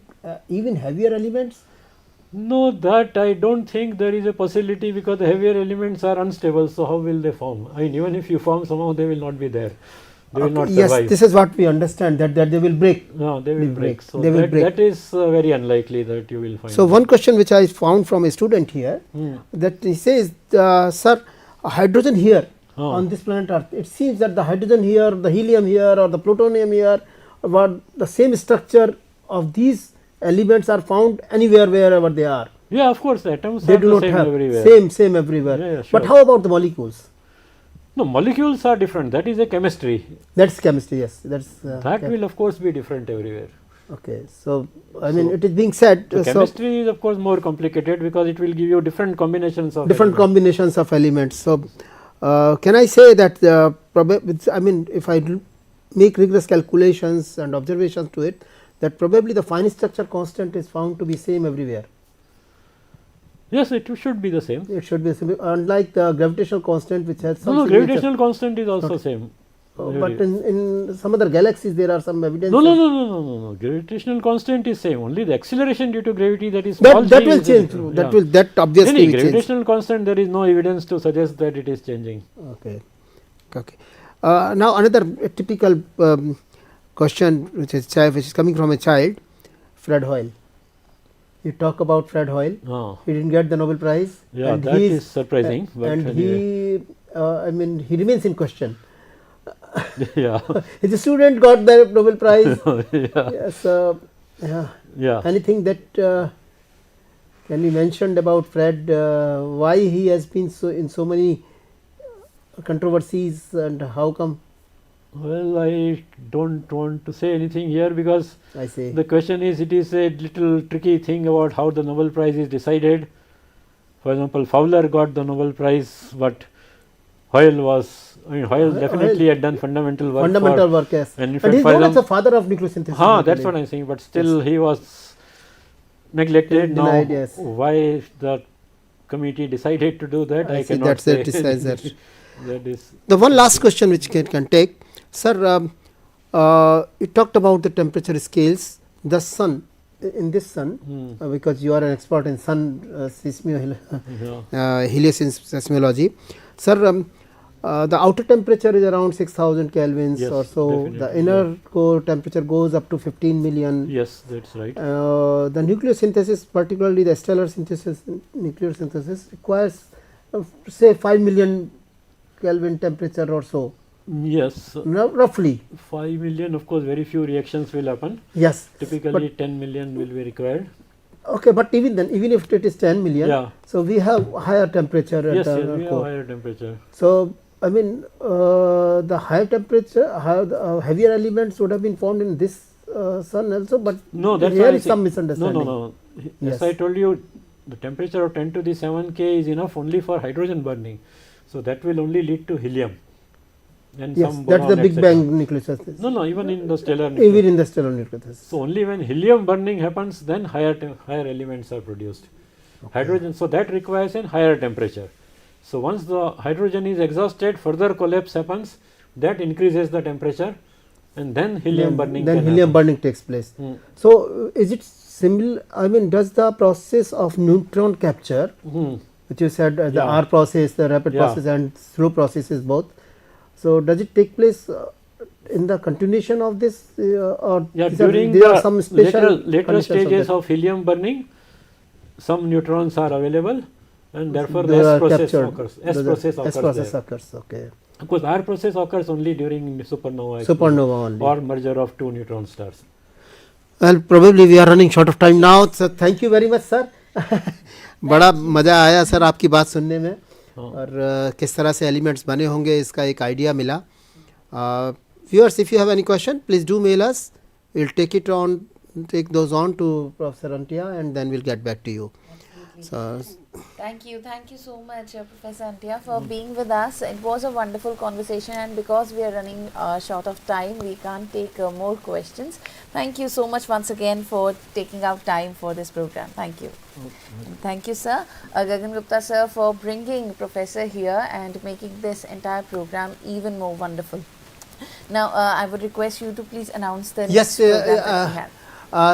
even heavier elements? No, that I don't think there is a possibility, because the heavier elements are unstable. So, how will they form? I mean, even if you form, somehow they will not be there. They will not survive. Yes, this is what we understand, that they will break. No, they will break. So, they will break. That is very unlikely that you will find. So, one question which I found from a student here, that he says, sir, hydrogen here on this planet Earth, it seems that the hydrogen here, the helium here, or the plutonium here, or the same structure of these elements are found anywhere, wherever they are. Yeah, of course, atoms they are do the not same have everywhere. Same everywhere. Yeah, sure. But how about the molecules? No, molecules are different. That is a chemistry. That's chemistry, yes. That's that will of course be different everywhere. Okay, so I mean, it is being said. The chemistry is of course more complicated, because it will give you different combinations of elements. So, can I say that I mean, if I make rigorous calculations and observations to it, that probably the fine structure constant is found to be same everywhere? Yes, it should be the same. It should be the same, unlike the gravitational constant, which has some. No, gravitational constant is also same. But in some other galaxies there are some evidence. No. Gravitational constant is same. Only the acceleration due to gravity, that is small. That will change. That obviously will change. Gravitational constant, there is no evidence to suggest that it is changing. Okay. Now another typical question which is coming from a child, Fred Hoyle. You talk about Fred Hoyle. Oh. He didn't get the Nobel Prize. Yeah, and that is surprising. But and anyway. I mean, he remains in question. Yeah. His student got the Nobel Prize. Yeah. Yes. Yeah. Anything that can be mentioned about Fred? Why he has been in so many controversies, and how come? Well, I don't want to say anything here, because I say the question is, it is a little tricky thing about how the Nobel Prize is decided. For example, Fowler got the Nobel Prize, but Hoyle definitely had done fundamental work. Yes. And in he is fact, known as the father of nucleosynthesis. That's what I am saying. But still, he was neglected. Denied, now, yes. why the committee decided to do that, I cannot that's say. That. That is The one last question which can take, sir. You talked about the temperature scales. The sun, in this sun, because you are an expert in sun heliosynthesis, sir. The outer temperature is around 6000 kelvins, yes, or so. definitely, The inner core temperature goes up to 15 million. Yes, that's right. The nucleosynthesis, particularly the stellar synthesis, nuclear synthesis, requires say 5 million Kelvin temperature or so. Yes, roughly 5 million. Of course, very few reactions will happen. Yes, typically 10 million will be required. Okay, but even then, even if it is 10 million, yeah. So we have higher temperature. Yes, at yes, the we have core. higher temperature. So I mean, the higher temperature, heavier elements would have been formed in this sun also, but no, that's here is some misunderstanding. No. Yes. As I told you, the temperature of 10 to the 7 K is enough only for hydrogen burning. So that will only lead to helium. And yes, some that is the boron, Big etc. Bang nucleosynthesis. No, even in the stellar nucleosynthesis. Even in the stellar nucleosynthesis. So only when helium burning happens, then higher elements are produced. Okay. Hydrogen, so that requires a higher temperature. So once the hydrogen is exhausted, further collapse happens, that increases the temperature, and then helium burning. Then helium burning takes place. So is it similar? I mean, does the process of neutron capture, which you said the R process, the rapid process, and slow process is both. So does it take place in the continuation of this, or during there are some special later stages of helium burning, some neutrons are available, and therefore the S process occurs. S process occurs. Okay. Of course, R process occurs only during supernova. Supernova only. Or merger of two neutron stars. Well, probably we are running short of time now. So thank you very much, sir. बड़ा मज़ा आया sir आपकी बात सुनने में, और किस तरह से एलिमेंट्स बने होंगे इसका एक आइडिया मिला. Viewers, if you have any question, please do mail us. We'll take those on to Professor Antia, and then we'll get back to you. So, thank you so much, Professor Antia, for being with us. It was a wonderful conversation, and because we are running short of time, we can't take more questions. Thank you so much once again for taking out time for this program. Thank you. And thank you, sir. Gagan Gupta sir, for bringing Professor here and making this entire program even more wonderful. Now, I would request you to please announce the next program that we have.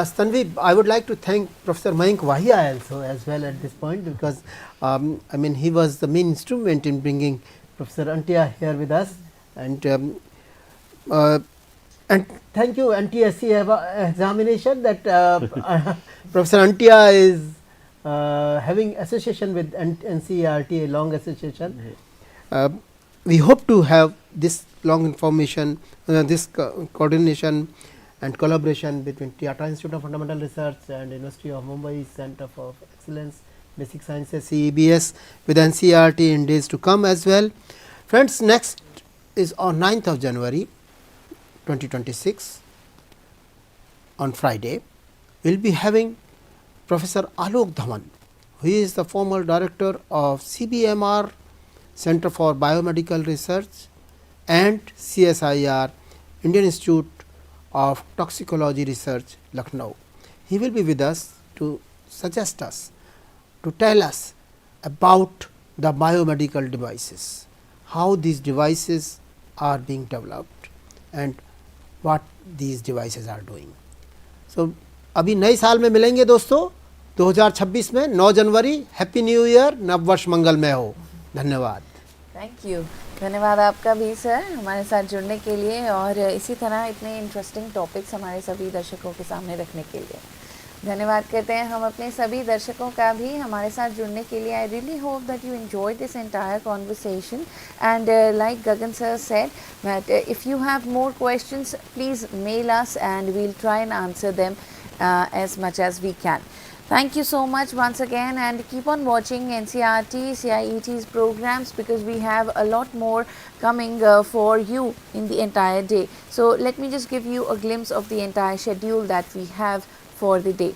Stanvi, I would like to thank Professor Mayank Vahia also as well at this point, because I mean, he was the main instrument in bringing Professor Antia here with us, and thank you NTSC examination that Professor Antia is having association with NCERT, a long association. We hope to have this long information, this coordination and collaboration between Tata Institute of Fundamental Research and University of Mumbai Center for Excellence Basic Sciences CEBS with NCERT in days to come as well. Friends, next is on 9th of January 2026 on Friday. We will be having Professor Alok Dhawan, who is the former director of CBMR Center for Biomedical Research and CSIR Indian Institute of Toxicology Research, Lucknow. He will be with us to suggest us, to tell us about the biomedical devices, how these devices are being developed and what these devices are doing. So, अभी नए साल में मिलेंगे दोस्तों 2026 में 9 जनवरी. Happy new year, नव वर्ष मंगलमय हो. धन्यवाद. थैंक यू, धन्यवाद आपका भी सर हमारे साथ जुड़ने के लिए और इसी तरह इतने इंटरेस्टिंग टॉपिक्स हमारे सभी दर्शकों के सामने रखने के लिए। धन्यवाद करते हैं हम अपने सभी दर्शकों का भी हमारे साथ जुड़ने के लिए। I really hope that you enjoyed this entire conversation and like Gagan sir said that if you have more questions please mail us and we will try and answer them as much as we can. Thank you so much once again and keep on watching NCERT, CIET's programs because we have a lot more coming for you in the entire day. So let me just give you a glimpse of the entire schedule that we have for the day.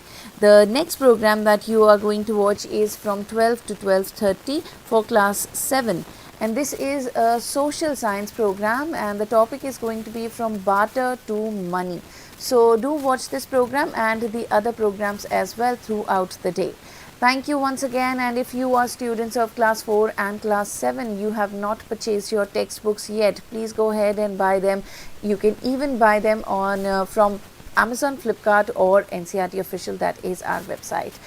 The next program that you are going to watch is from 12 to 12:30 for class 7. And this is a social science program and the topic is going to be from barter to money. So do watch this program and the other programs as well throughout the day. Thank you once again, and if you are students of class 4 and class 7, you have not purchased your textbooks yet, please go ahead and buy them. You can even buy them on from Amazon, Flipkart or NCERT official, that is our website.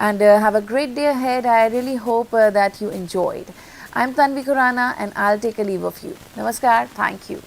And have a great day ahead. I really hope that you enjoyed. I'm Tanvi Khurana and I'll take a leave of you. Namaskar. Thank you.